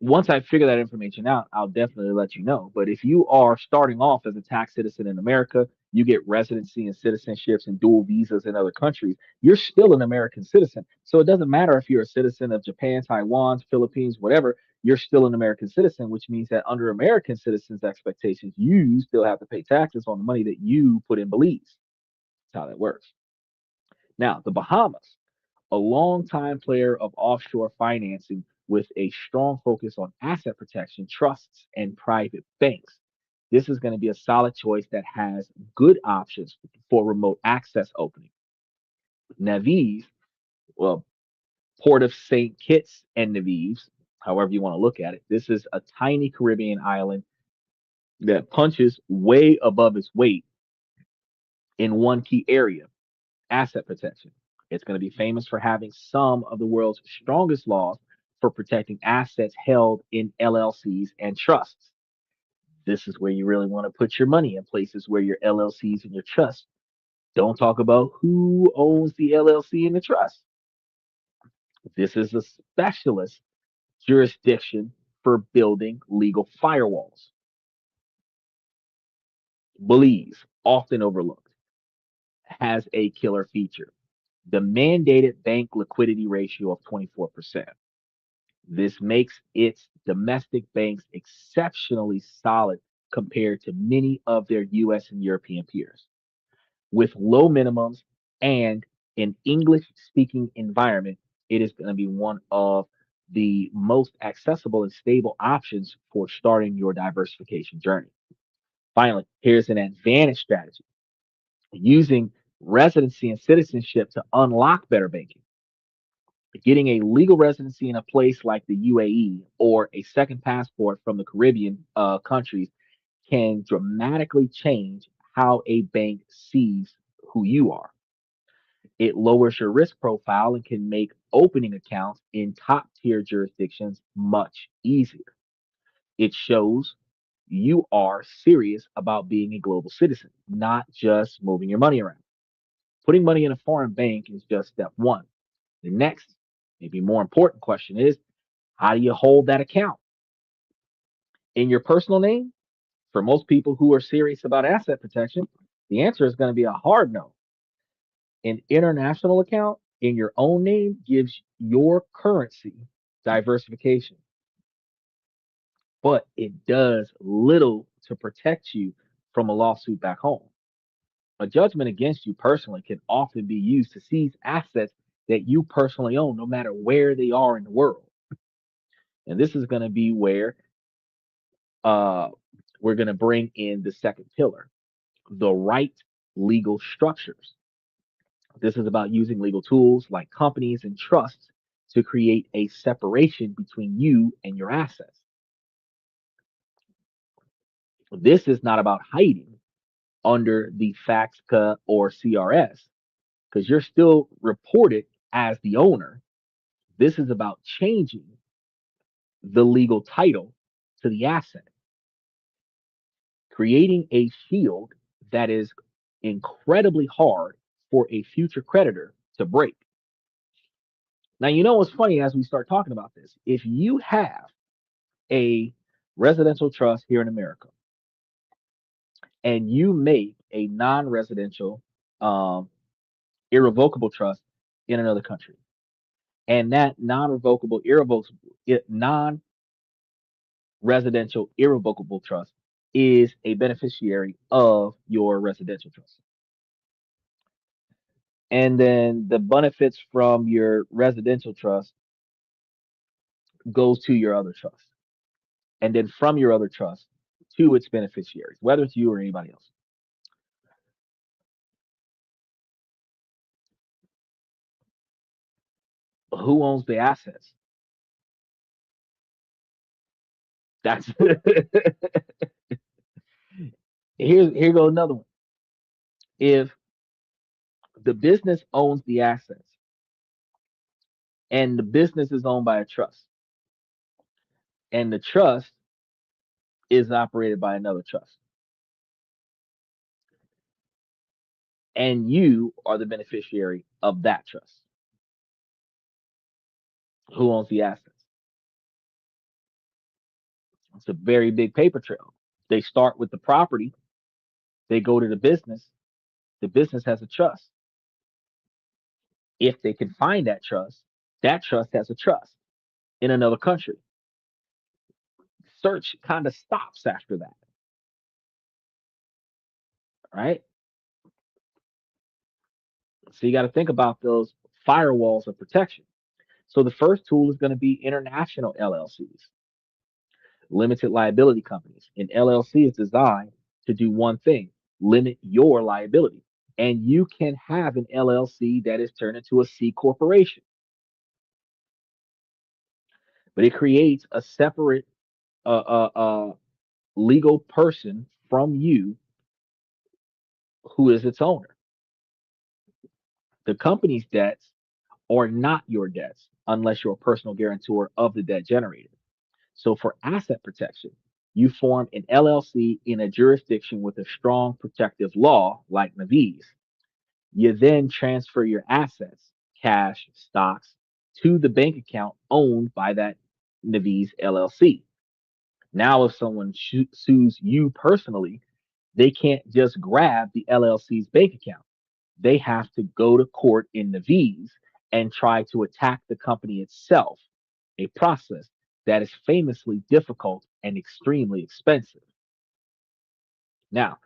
once I figure that information out, I'll definitely let you know. But if you are starting off as a tax citizen in America, you get residency and citizenships and dual visas in other countries, you're still an American citizen. So it doesn't matter if you're a citizen of Japan, Taiwan, Philippines, whatever, you're still an American citizen, which means that under American citizens' expectations, you still have to pay taxes on the money that you put in Belize. That's how that works. Now, the Bahamas, a longtime player of offshore financing with a strong focus on asset protection, trusts, and private banks. This is going to be a solid choice that has good options for remote access opening. Navies, well, Port of St. Kitts and Nevis, however you want to look at it. This is a tiny Caribbean island that punches way above its weight in one key area: asset protection. It's going to be famous for having some of the world's strongest laws for protecting assets held in LLCs and trusts. This is where you really want to put your money, in places where your LLCs and your trusts don't talk about who owns the LLC and the trust. This is a specialist jurisdiction for building legal firewalls. Belize, often overlooked, has a killer feature: the mandated bank liquidity ratio of 24%. This makes its domestic banks exceptionally solid compared to many of their US and European peers. With low minimums and an English speaking environment, it is going to be one of the most accessible and stable options for starting your diversification journey. Finally, here's an advantage strategy: using residency and citizenship to unlock better banking. Getting a legal residency in a place like the UAE or a second passport from the Caribbean countries can dramatically change how a bank sees who you are. It lowers your risk profile and can make opening accounts in top tier jurisdictions much easier. It shows you are serious about being a global citizen, not just moving your money around. Putting money in a foreign bank is just step one. The next, maybe more important question is, how do you hold that account? In your personal name? For most people who are serious about asset protection, the answer is going to be a hard no. An international account in your own name gives your currency diversification, but it does little to protect you from a lawsuit back home. A judgment against you personally can often be used to seize assets that you personally own, no matter where they are in the world. And this is going to be where uh, we're going to bring in the second pillar: the right legal structures. This is about using legal tools like companies and trusts to create a separation between you and your assets. This is not about hiding under the FATCA or CRS, because you're still reported as the owner. This is about changing the legal title to the asset, creating a shield that is incredibly hard for a future creditor to break. Now, you know what's funny as we start talking about this? If you have a residential trust here in America and you make a non residential, um, irrevocable trust in another country, and that non-revocable, irrevocable, non-residential, irrevocable trust is a beneficiary of your residential trust, and then the benefits from your residential trust goes to your other trust, and then from your other trust to its beneficiaries, whether it's you or anybody else. Who owns the assets? That's here goes another one. If the business owns the assets and the business is owned by a trust, and the trust is operated by another trust, and you are the beneficiary of that trust, who owns the assets? It's a very big paper trail. They start with the property, they go to the business has a trust. If they can find that trust has a trust in another country. Search kind of stops after that, right? So you got to think about those firewalls of protection. So the first tool is going to be international LLCs, limited liability companies. An LLC is designed to do one thing: limit your liability. And you can have an LLC that is turned into a C corporation. but it creates a separate legal person from you who is its owner. The company's debts are not your debts unless you're a personal guarantor of the debt generated. So for asset protection, you form an LLC in a jurisdiction with a strong protective law like Naviz. You then transfer your assets, cash, stocks, to the bank account owned by that Naviz LLC. Now, if someone sues you personally, they can't just grab the LLC's bank account. They have to go to court in Naviz and try to attack the company itself, a process that is famously difficult and extremely expensive. Now,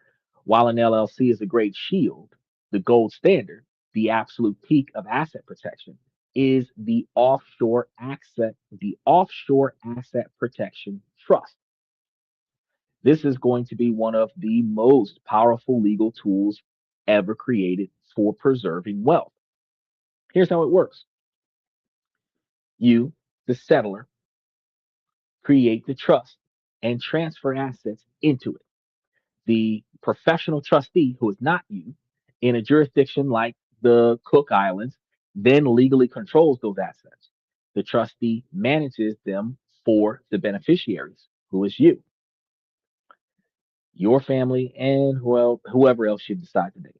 while an LLC is a great shield, the gold standard, the absolute peak of asset protection, is the offshore asset protection trust. This is going to be one of the most powerful legal tools ever created for preserving wealth. Here's how it works. You, the settler, create the trust and transfer assets into it. The professional trustee, who is not you, in a jurisdiction like the Cook Islands, then legally controls those assets. The trustee manages them for the beneficiaries, who is you, your family, and well, whoever else you decide to name.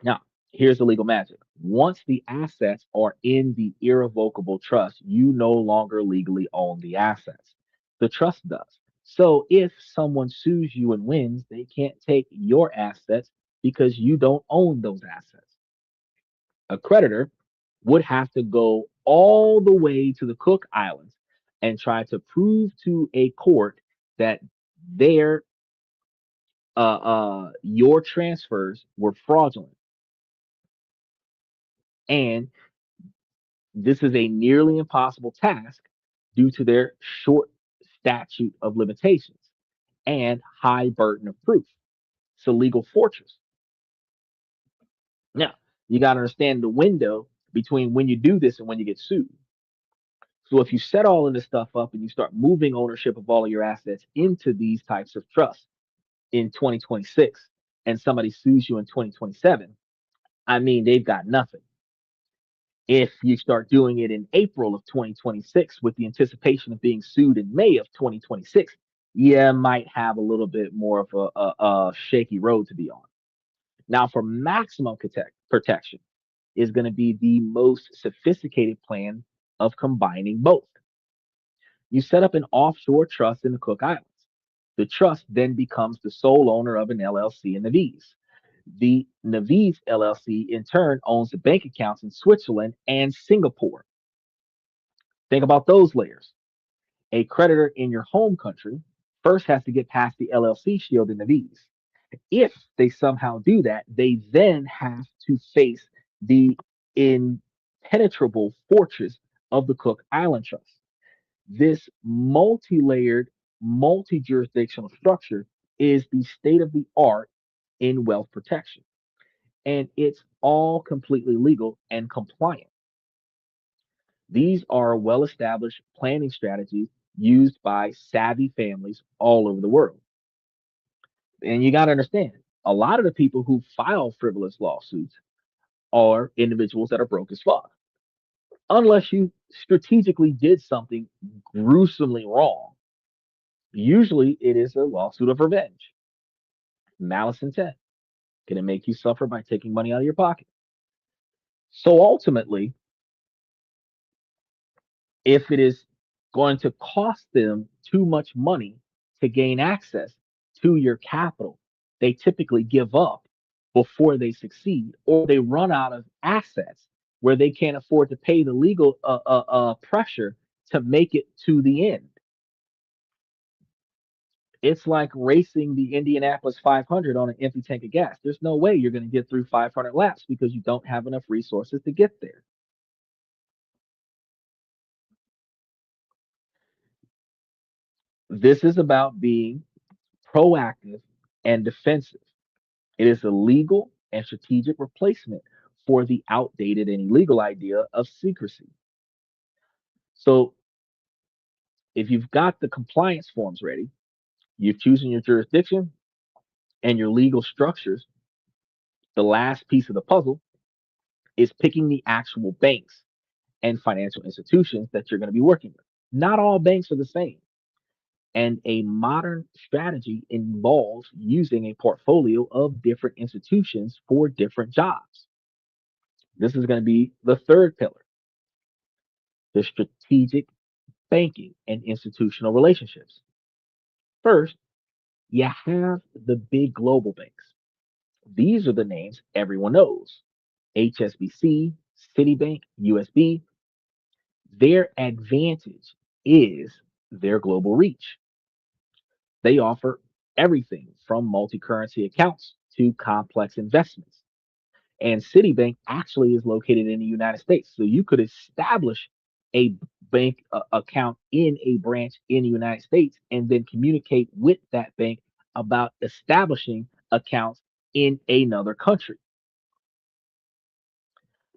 Now, here's the legal magic. Once the assets are in the irrevocable trust, you no longer legally own the assets. The trust does. So if someone sues you and wins, they can't take your assets because you don't own those assets. A creditor would have to go all the way to the Cook Islands and try to prove to a court that their your transfers were fraudulent, and this is a nearly impossible task due to their short statute of limitations and high burden of proof. It's a legal fortress. Now, you got to understand the window between when you do this and when you get sued. So if you set all of this stuff up and you start moving ownership of all of your assets into these types of trusts in 2026 and somebody sues you in 2027, I mean, they've got nothing. If you start doing it in April of 2026 with the anticipation of being sued in May of 2026, you might have a little bit more of a shaky road to be on. Now, for maximum protection, is going to be the most sophisticated plan of combining both. You set up an offshore trust in the Cook Islands. The trust then becomes the sole owner of an LLC in Naviz. The Naviz LLC, in turn, owns the bank accounts in Switzerland and Singapore. Think about those layers. A creditor in your home country first has to get past the LLC shield in Naviz. If they somehow do that, they then have to face the impenetrable fortress of the Cook Island Trust. This multi layered, multi jurisdictional structure is the state of the art in wealth protection, and it's all completely legal and compliant. These are well established planning strategies used by savvy families all over the world. And you got to understand, a lot of the people who file frivolous lawsuits are individuals that are broke as fuck. Unless you strategically did something gruesomely wrong, usually it is a lawsuit of revenge, malice intent. Can it make you suffer by taking money out of your pocket? So ultimately, if it is going to cost them too much money to gain access to your capital, they typically give up before they succeed, or they run out of assets where they can't afford to pay the legal pressure to make it to the end. It's like racing the Indianapolis 500 on an empty tank of gas. There's no way you're going to get through 500 laps because you don't have enough resources to get there. This is about being proactive and defensive. It is a legal and strategic replacement for the outdated and illegal idea of secrecy. So If you've got the compliance forms ready, you've chosen your jurisdiction and your legal structures, the last piece of the puzzle is picking the actual banks and financial institutions that you're going to be working with. Not all banks are the same. And a modern strategy involves using a portfolio of different institutions for different jobs. This is going to be the third pillar, the strategic banking and institutional relationships. First, you have the big global banks. These are the names everyone knows: HSBC, Citibank, USB. Their advantage is their global reach. They offer everything from multi currency accounts to complex investments. And Citibank actually is located in the United States. So you could establish a bank account in a branch in the United States and then communicate with that bank about establishing accounts in another country.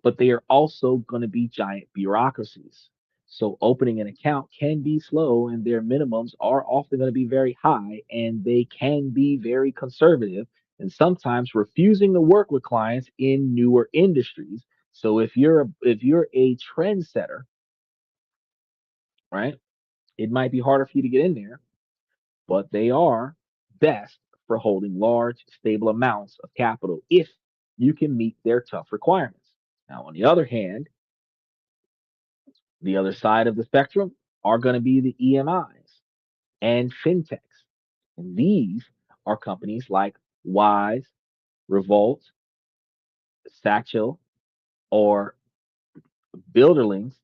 But they are also going to be giant bureaucracies. So opening an account can be slow, and their minimums are often going to be very high, and they can be very conservative, and sometimes refusing to work with clients in newer industries. So if you're a trendsetter, right, it might be harder for you to get in there, but they are best for holding large, stable amounts of capital if you can meet their tough requirements. Now, on the other hand, the other side of the spectrum are going to be the EMIs and fintechs. And these are companies like Wise, Revolt, Satchel, or Builderlings,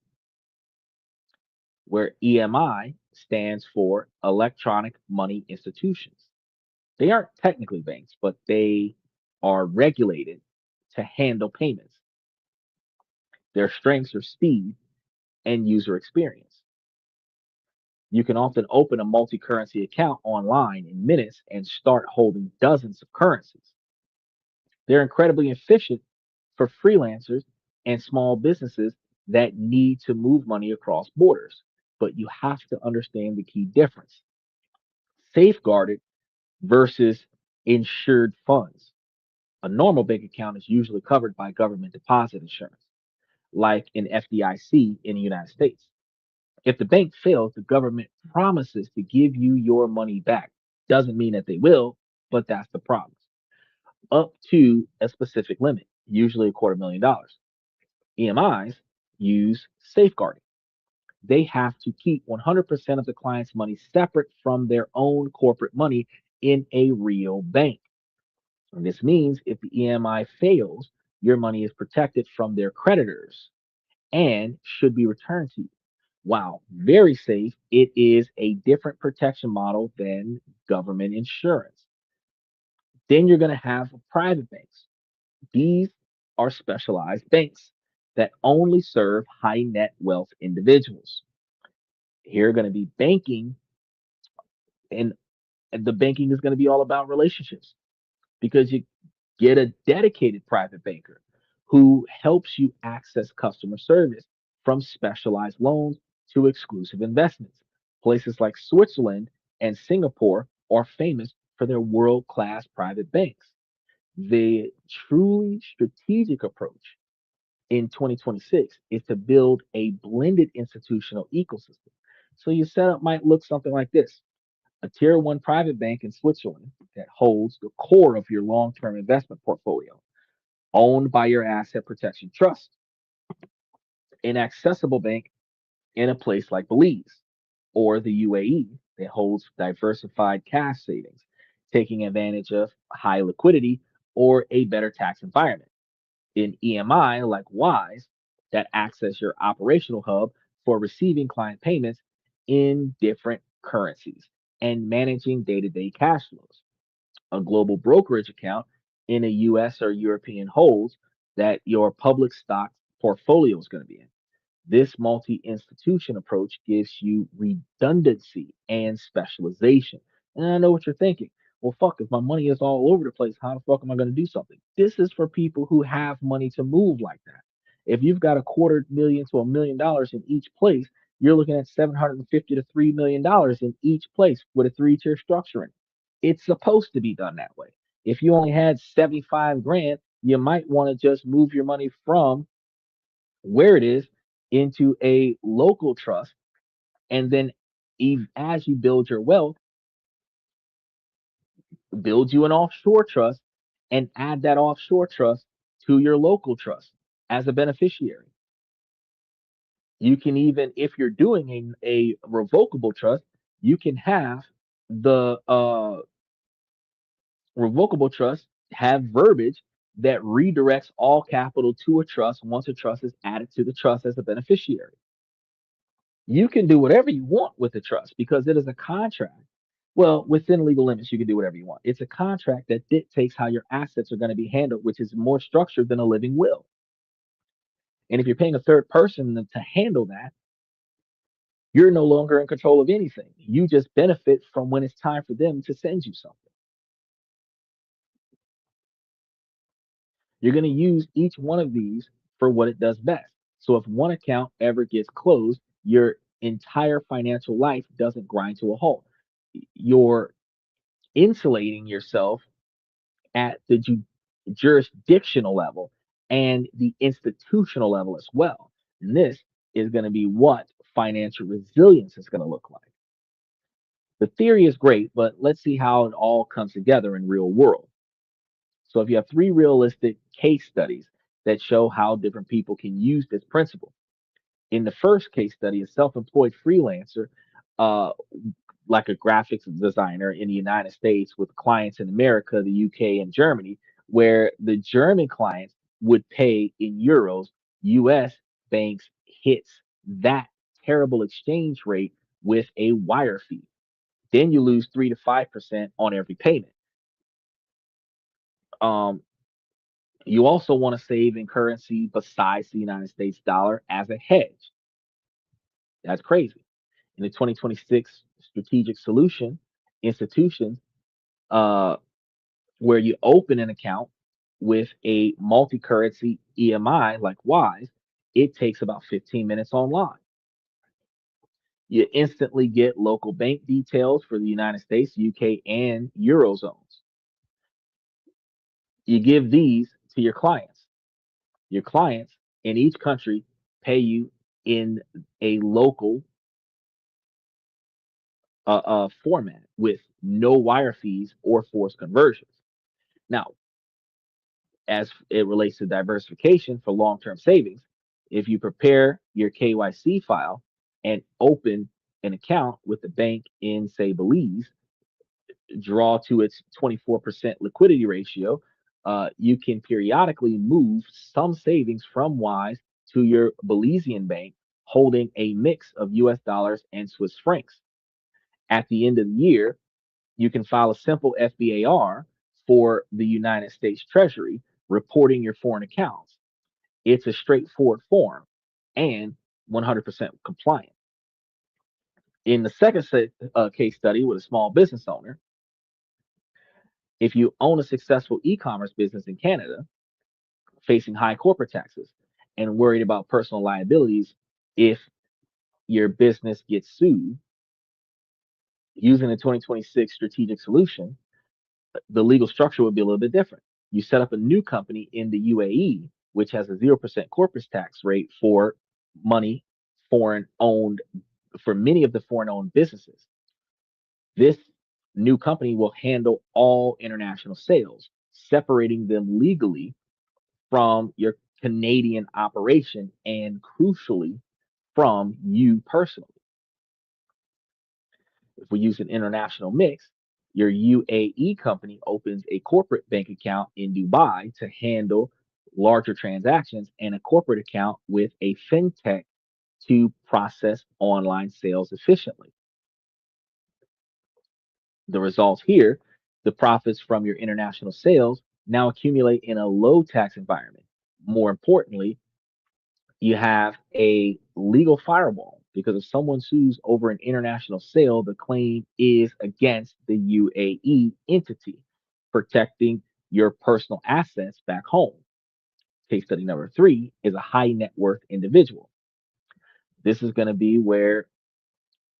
where EMI stands for Electronic Money Institutions. They aren't technically banks, but they are regulated to handle payments. Their strengths are speed and user experience. You can often open a multi currency account online in minutes and start holding dozens of currencies. They're incredibly efficient for freelancers and small businesses that need to move money across borders. But you have to understand the key difference: safeguarded versus insured funds. A normal bank account is usually covered by government deposit insurance, like an FDIC in the United States. If the bank fails, the government promises to give you your money back. Doesn't mean that they will, but that's the promise. Up to a specific limit, usually $250,000. EMIs use safeguarding. They have to keep 100% of the client's money separate from their own corporate money in a real bank. And this means if the EMI fails, your money is protected from their creditors and should be returned to you. Wow, very safe. It is a different protection model than government insurance. Then you're going to have private banks. These are specialized banks that only serve high net wealth individuals. Here are going to be banking, and the banking is going to be all about relationships because you get a dedicated private banker who helps you access customer service from specialized loans to exclusive investments. Places like Switzerland and Singapore are famous for their world class private banks. The truly strategic approach in 2026 is to build a blended institutional ecosystem. So your setup might look something like this: a tier one private bank in Switzerland that holds the core of your long term investment portfolio, owned by your asset protection trust, an accessible bank in a place like Belize or the UAE that holds diversified cash savings, taking advantage of high liquidity or a better tax environment. In EMI, like Wise, that acts as your operational hub for receiving client payments in different currencies and managing day to day cash flows. A global brokerage account in a US or European holds that your public stock portfolio is going to be in. This multi institution approach gives you redundancy and specialization. And I know what you're thinking. Well, fuck, if my money is all over the place, how the fuck am I going to do something? This is for people who have money to move like that. If you've got $250,000 to $1 million in each place, you're looking at 750 to $3 million in each place with a three-tier structuring. It's supposed to be done that way. If you only had 75 grand, you might want to just move your money from where it is into a local trust. And then as you build your wealth, build you an offshore trust and add that offshore trust to your local trust as a beneficiary. You can even, if you're doing a revocable trust, you can have the revocable trust have verbiage that redirects all capital to a trust once a trust is added to the trust as a beneficiary. You can do whatever you want with the trust because it is a contract. Well, within legal limits, you can do whatever you want. It's a contract that dictates how your assets are going to be handled, which is more structured than a living will. And if you're paying a third person to handle that, you're no longer in control of anything. You just benefit from when it's time for them to send you something. You're going to use each one of these for what it does best. So if one account ever gets closed, your entire financial life doesn't grind to a halt. You're insulating yourself at the jurisdictional level and the institutional level as well. And this is going to be what financial resilience is going to look like. The theory is great, but let's see how it all comes together in real world. So if you have three realistic case studies that show how different people can use this principle. In the first case study, a self-employed freelancer, uh, like a graphics designer in the United States with clients in America, the UK, and Germany, where the German clients would pay in euros, US banks hits that terrible exchange rate with a wire fee. Then you lose 3 to 5% on every payment. Um, you also want to save in currency besides the United States dollar as a hedge. That's crazy. In the 2026 strategic solution, institutions uh, where you open an account with a multi-currency EMI like Wise, it takes about 15 minutes online. You instantly get local bank details for the United States, UK, and Eurozones. You give these to your clients. Your clients in each country pay you in a local format with no wire fees or forced conversions. Now, as it relates to diversification for long-term savings, if you prepare your KYC file and open an account with the bank in, say, Belize, draw to its 24% liquidity ratio, you can periodically move some savings from Wise to your Belizean bank, holding a mix of US dollars and Swiss francs. At the end of the year, you can file a simple FBAR for the United States Treasury reporting your foreign accounts. It's a straightforward form and 100% compliant. In the second case study with a small business owner, if you own a successful e-commerce business in Canada facing high corporate taxes and worried about personal liabilities if your business gets sued, using the 2026 strategic solution, the legal structure would be a little bit different. You set up a new company in the UAE, which has a 0% corporate tax rate for money foreign owned, for many of the foreign owned businesses. This new company will handle all international sales, separating them legally from your Canadian operation and crucially from you personally. If we use an international mix, your UAE company opens a corporate bank account in Dubai to handle larger transactions and a corporate account with a fintech to process online sales efficiently. The results here, the profits from your international sales now accumulate in a low tax environment. More importantly, you have a legal firewall because if someone sues over an international sale, the claim is against the UAE entity, protecting your personal assets back home. Case study number three is a high net worth individual. This is going to be where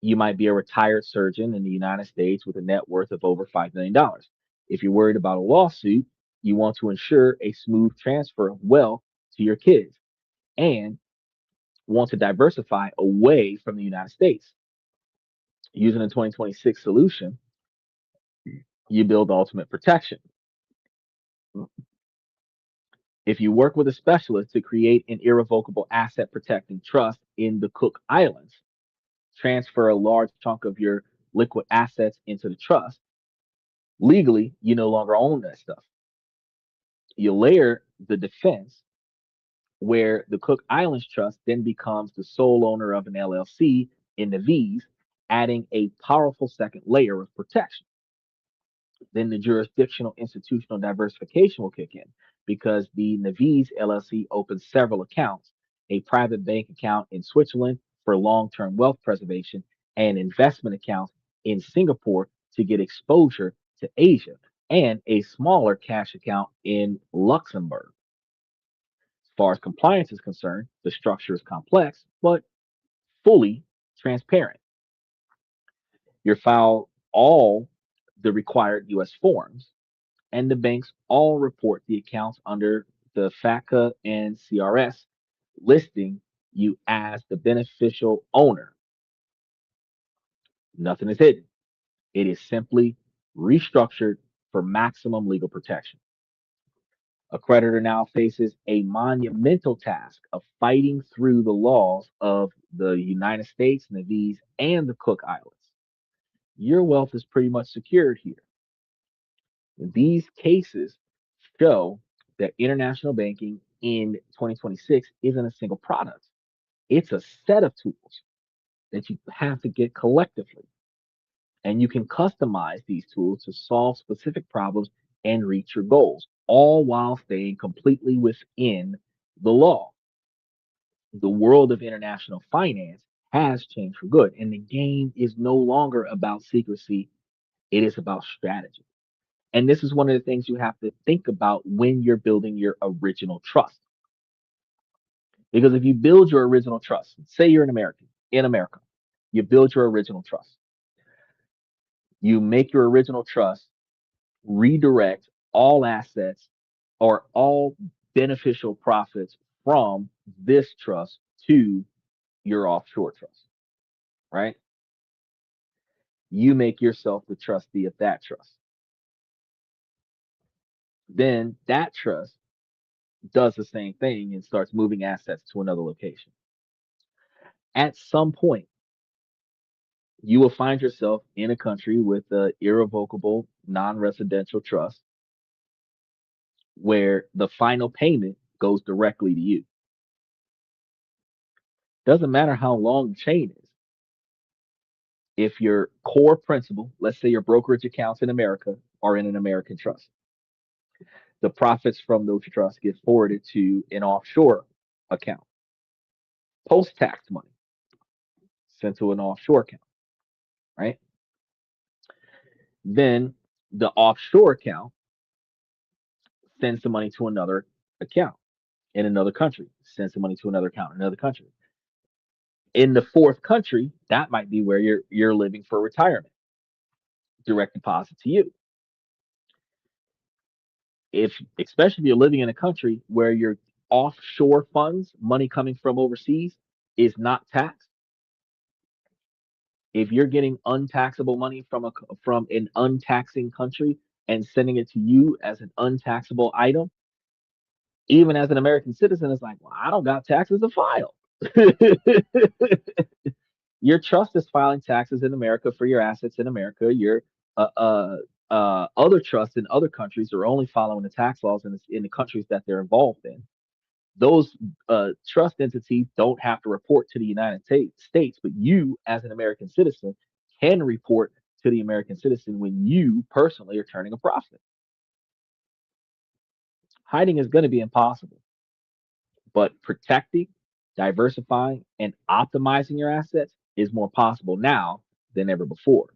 you might be a retired surgeon in the United States with a net worth of over $5 million. If you're worried about a lawsuit, you want to ensure a smooth transfer of wealth to your kids and want to diversify away from the United States. Using a 2026 solution, you build ultimate protection. If you work with a specialist to create an irrevocable asset protecting trust in the Cook Islands, transfer a large chunk of your liquid assets into the trust. Legally, you no longer own that stuff. You layer the defense where the Cook Islands Trust then becomes the sole owner of an LLC in the V's, adding a powerful second layer of protection. Then the jurisdictional institutional diversification will kick in because the Naviz LLC opens several accounts, a private bank account in Switzerland for long-term wealth preservation and investment accounts in Singapore to get exposure to Asia and a smaller cash account in Luxembourg. As far as compliance is concerned, the structure is complex but fully transparent. You file all the required US forms and the banks all report the accounts under the FATCA and CRS, listing you as the beneficial owner. Nothing is hidden. It is simply restructured for maximum legal protection. A creditor now faces a monumental task of fighting through the laws of the United States, Nevis, and the Cook Islands. Your wealth is pretty much secured here. These cases show that international banking in 2026 isn't a single product. It's a set of tools that you have to get collectively. And you can customize these tools to solve specific problems and reach your goals, all while staying completely within the law. The world of international finance has changed for good, and the game is no longer about secrecy, it is about strategy. And this is one of the things you have to think about when you're building your original trust. Because if you build your original trust, say you're an American in America, you build your original trust, you make your original trust redirect all assets or all beneficial profits from this trust to your offshore trust, right? You make yourself the trustee of that trust. Then that trust does the same thing and starts moving assets to another location. At some point, you will find yourself in a country with an irrevocable non-residential trust where the final payment goes directly to you. Doesn't matter how long the chain is. If your core principal, let's say your brokerage accounts in America, are in an American trust, the profits from those trusts get forwarded to an offshore account. Post tax money sent to an offshore account, right? Then the offshore account sends the money to another account in another country, sends the money to another account in another country. In the fourth country, that might be where you're living for retirement, direct deposit to you. If especially if you're living in a country where your offshore funds, money coming from overseas, is not taxed, if you're getting untaxable money from an untaxing country and sending it to you as an untaxable item, even as an American citizen, it's like, well, I don't got taxes to file. Your trust is filing taxes in America for your assets in America. Your other trusts in other countries are only following the tax laws in the countries that they're involved in. Those trust entities don't have to report to the United States, but you, as an American citizen, can report to the American citizen when you personally are turning a profit. Hiding is going to be impossible, but protecting, diversifying, and optimizing your assets is more possible now than ever before.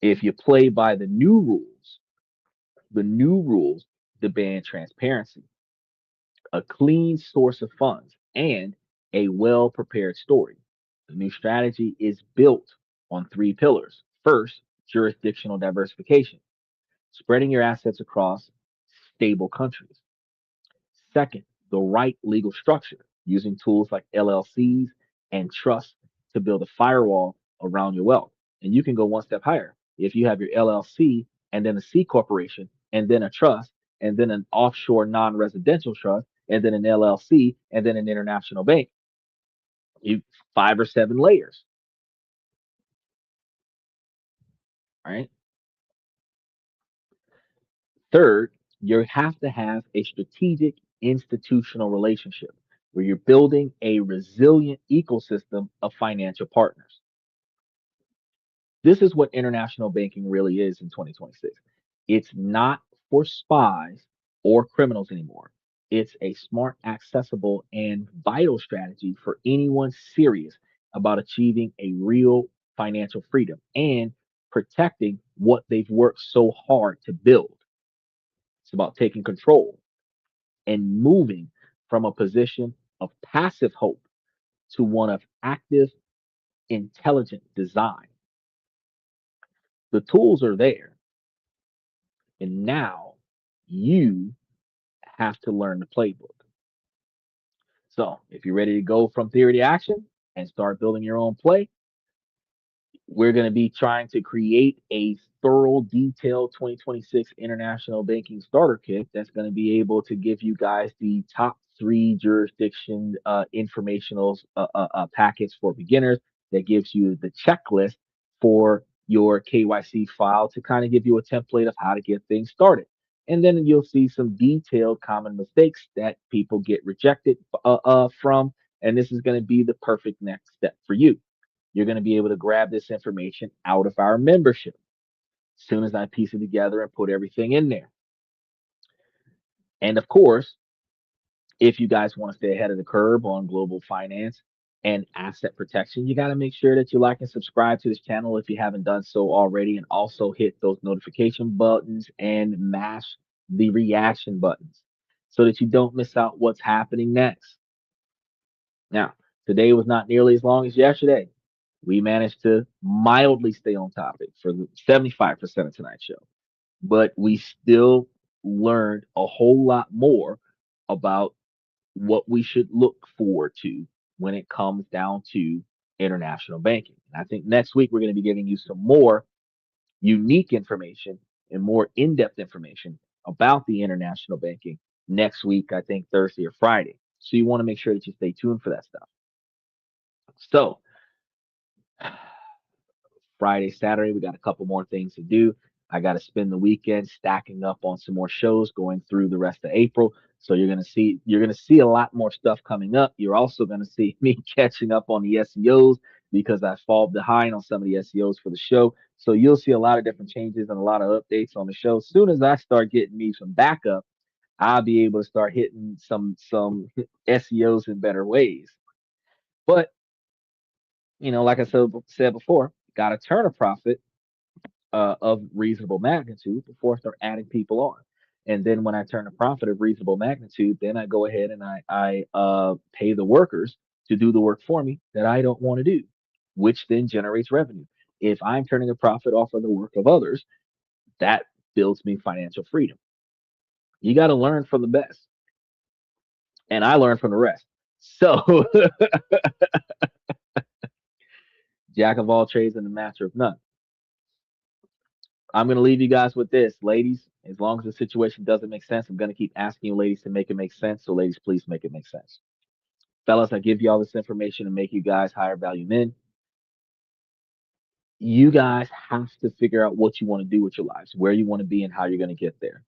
If you play by the new rules demand transparency, a clean source of funds, and a well prepared story. The new strategy is built on three pillars. First, jurisdictional diversification, spreading your assets across stable countries. Second, the right legal structure, using tools like LLCs and trusts to build a firewall around your wealth. And you can go one step higher. If you have your LLC and then a C corporation and then a trust and then an offshore non-residential trust and then an LLC and then an international bank, you 5 or 7 layers, right? Third, you have to have a strategic institutional relationship where you're building a resilient ecosystem of financial partners. This is what international banking really is in 2026. It's not for spies or criminals anymore. It's a smart, accessible, and vital strategy for anyone serious about achieving a real financial freedom and protecting what they've worked so hard to build. It's about taking control and moving from a position of passive hope to one of active, intelligent design. The tools are there, and now you have to learn the playbook. So, if you're ready to go from theory to action and start building your own play, we're going to be trying to create a thorough, detailed 2026 international banking starter kit that's going to be able to give you guys the top three jurisdiction informational packets for beginners that gives you the checklist for your KYC file to kind of give you a template of how to get things started. And then you'll see some detailed common mistakes that people get rejected from. And this is going to be the perfect next step for you. You're going to be able to grab this information out of our membership as soon as I piece it together and put everything in there. And of course, if you guys want to stay ahead of the curve on global finance and asset protection, you got to make sure that you like and subscribe to this channel if you haven't done so already, and also hit those notification buttons and mash the reaction buttons so that you don't miss out what's happening next. Now, today was not nearly as long as yesterday. We managed to mildly stay on topic for 75% of tonight's show, but we still learned a whole lot more about what we should look forward to when it comes down to international banking. And I think next week we're going to be giving you some more unique information and more in depth information about the international banking next week, I think Thursday or Friday. So you want to make sure that you stay tuned for that stuff. So, Friday, Saturday, we got a couple more things to do. I got to spend the weekend stacking up on some more shows going through the rest of April. So you're gonna see a lot more stuff coming up. You're also gonna see me catching up on the SEOs because I fall behind on some of the SEOs for the show. So you'll see a lot of different changes and a lot of updates on the show. As soon as I start getting me some backup, I'll be able to start hitting some SEOs in better ways. But like I said before, got to turn a profit of reasonable magnitude before I start adding people on. And then when I turn a profit of reasonable magnitude, then I go ahead and I pay the workers to do the work for me that I don't want to do, which then generates revenue. If I'm turning a profit off of the work of others, that builds me financial freedom. You got to learn from the best, and I learn from the rest. So, jack of all trades and the master of none. I'm going to leave you guys with this, ladies. As long as the situation doesn't make sense, I'm going to keep asking you, ladies, to make it make sense. So, ladies, please make it make sense. Fellas, I give you all this information to make you guys higher value men. You guys have to figure out what you want to do with your lives, where you want to be, and how you're going to get there.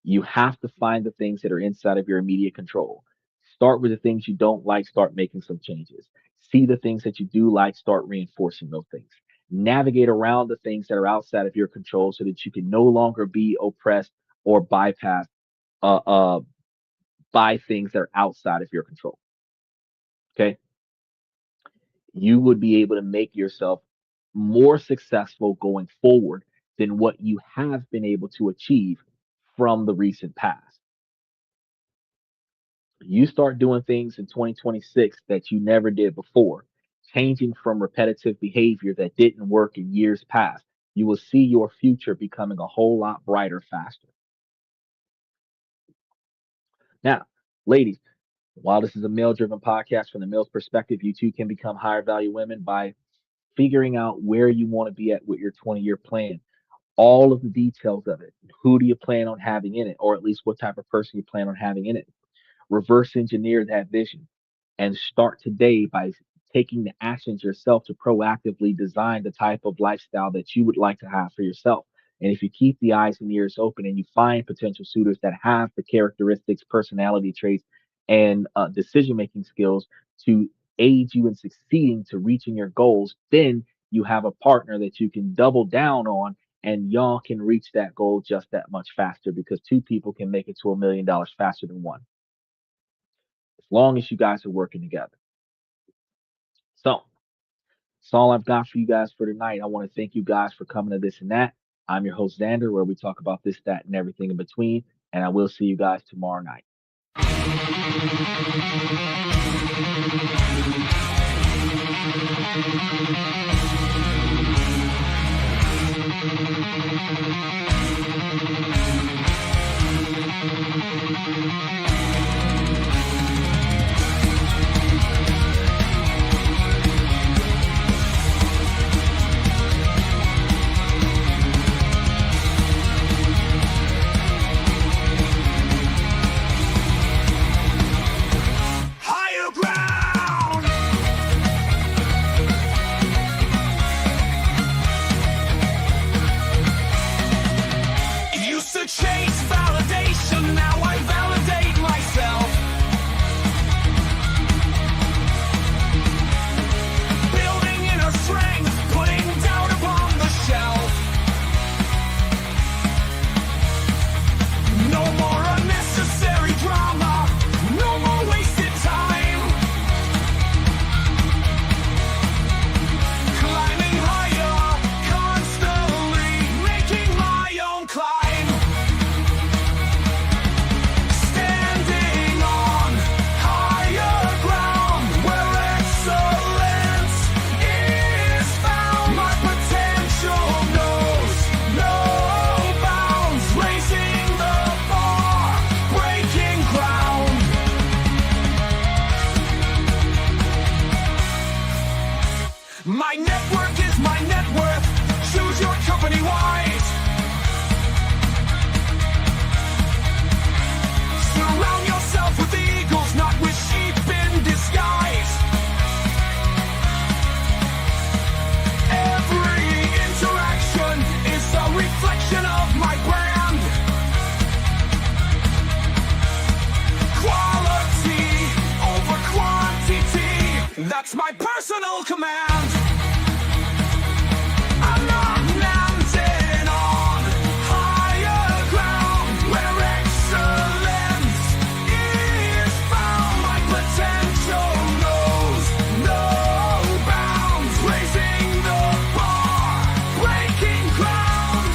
You have to find the things that are inside of your immediate control. Start with the things you don't like, start making some changes. See the things that you do like, start reinforcing those things. Navigate around the things that are outside of your control so that you can no longer be oppressed or bypassed uh, uh, by things that are outside of your control. Okay. You would be able to make yourself more successful going forward than what you have been able to achieve from the recent past. You start doing things in 2026 that you never did before, changing from repetitive behavior that didn't work in years past. You will see your future becoming a whole lot brighter faster. Now, ladies, while this is a male driven podcast from the male's perspective, you too can become higher value women by figuring out where you want to be at with your 20-year plan, all of the details of it. Who do you plan on having in it, or at least what type of person you plan on having in it? Reverse engineer that vision and start today by taking the actions yourself to proactively design the type of lifestyle that you would like to have for yourself. And if you keep the eyes and ears open and you find potential suitors that have the characteristics, personality traits, and decision making skills to aid you in succeeding to reaching your goals, then you have a partner that you can double down on and y'all can reach that goal just that much faster because two people can make it to $1 million faster than one, as long as you guys are working together. So that's all I've got for you guys for tonight. I want to thank you guys for coming to this and that. I'm your host, Xander, where we talk about this, that, and everything in between. And I will see you guys tomorrow night. Higher ground! Used to chase validation, now I validate myself. Building inner strength, putting doubt upon the shelf. No more unnecessary drama, no more wasted time. Climbing higher, constantly making my own climb. Standing on higher ground where excellence is found. My potential knows no bounds, raising the bar, breaking ground. My network is my net worth. Choose your company wise. Surround yourself with eagles, not with sheep in disguise. Every interaction is a reflection of my brand. Quality over quantity, that's my personal command. I'm not landing on higher ground where excellence is found. My potential knows no bounds, raising the bar, breaking ground.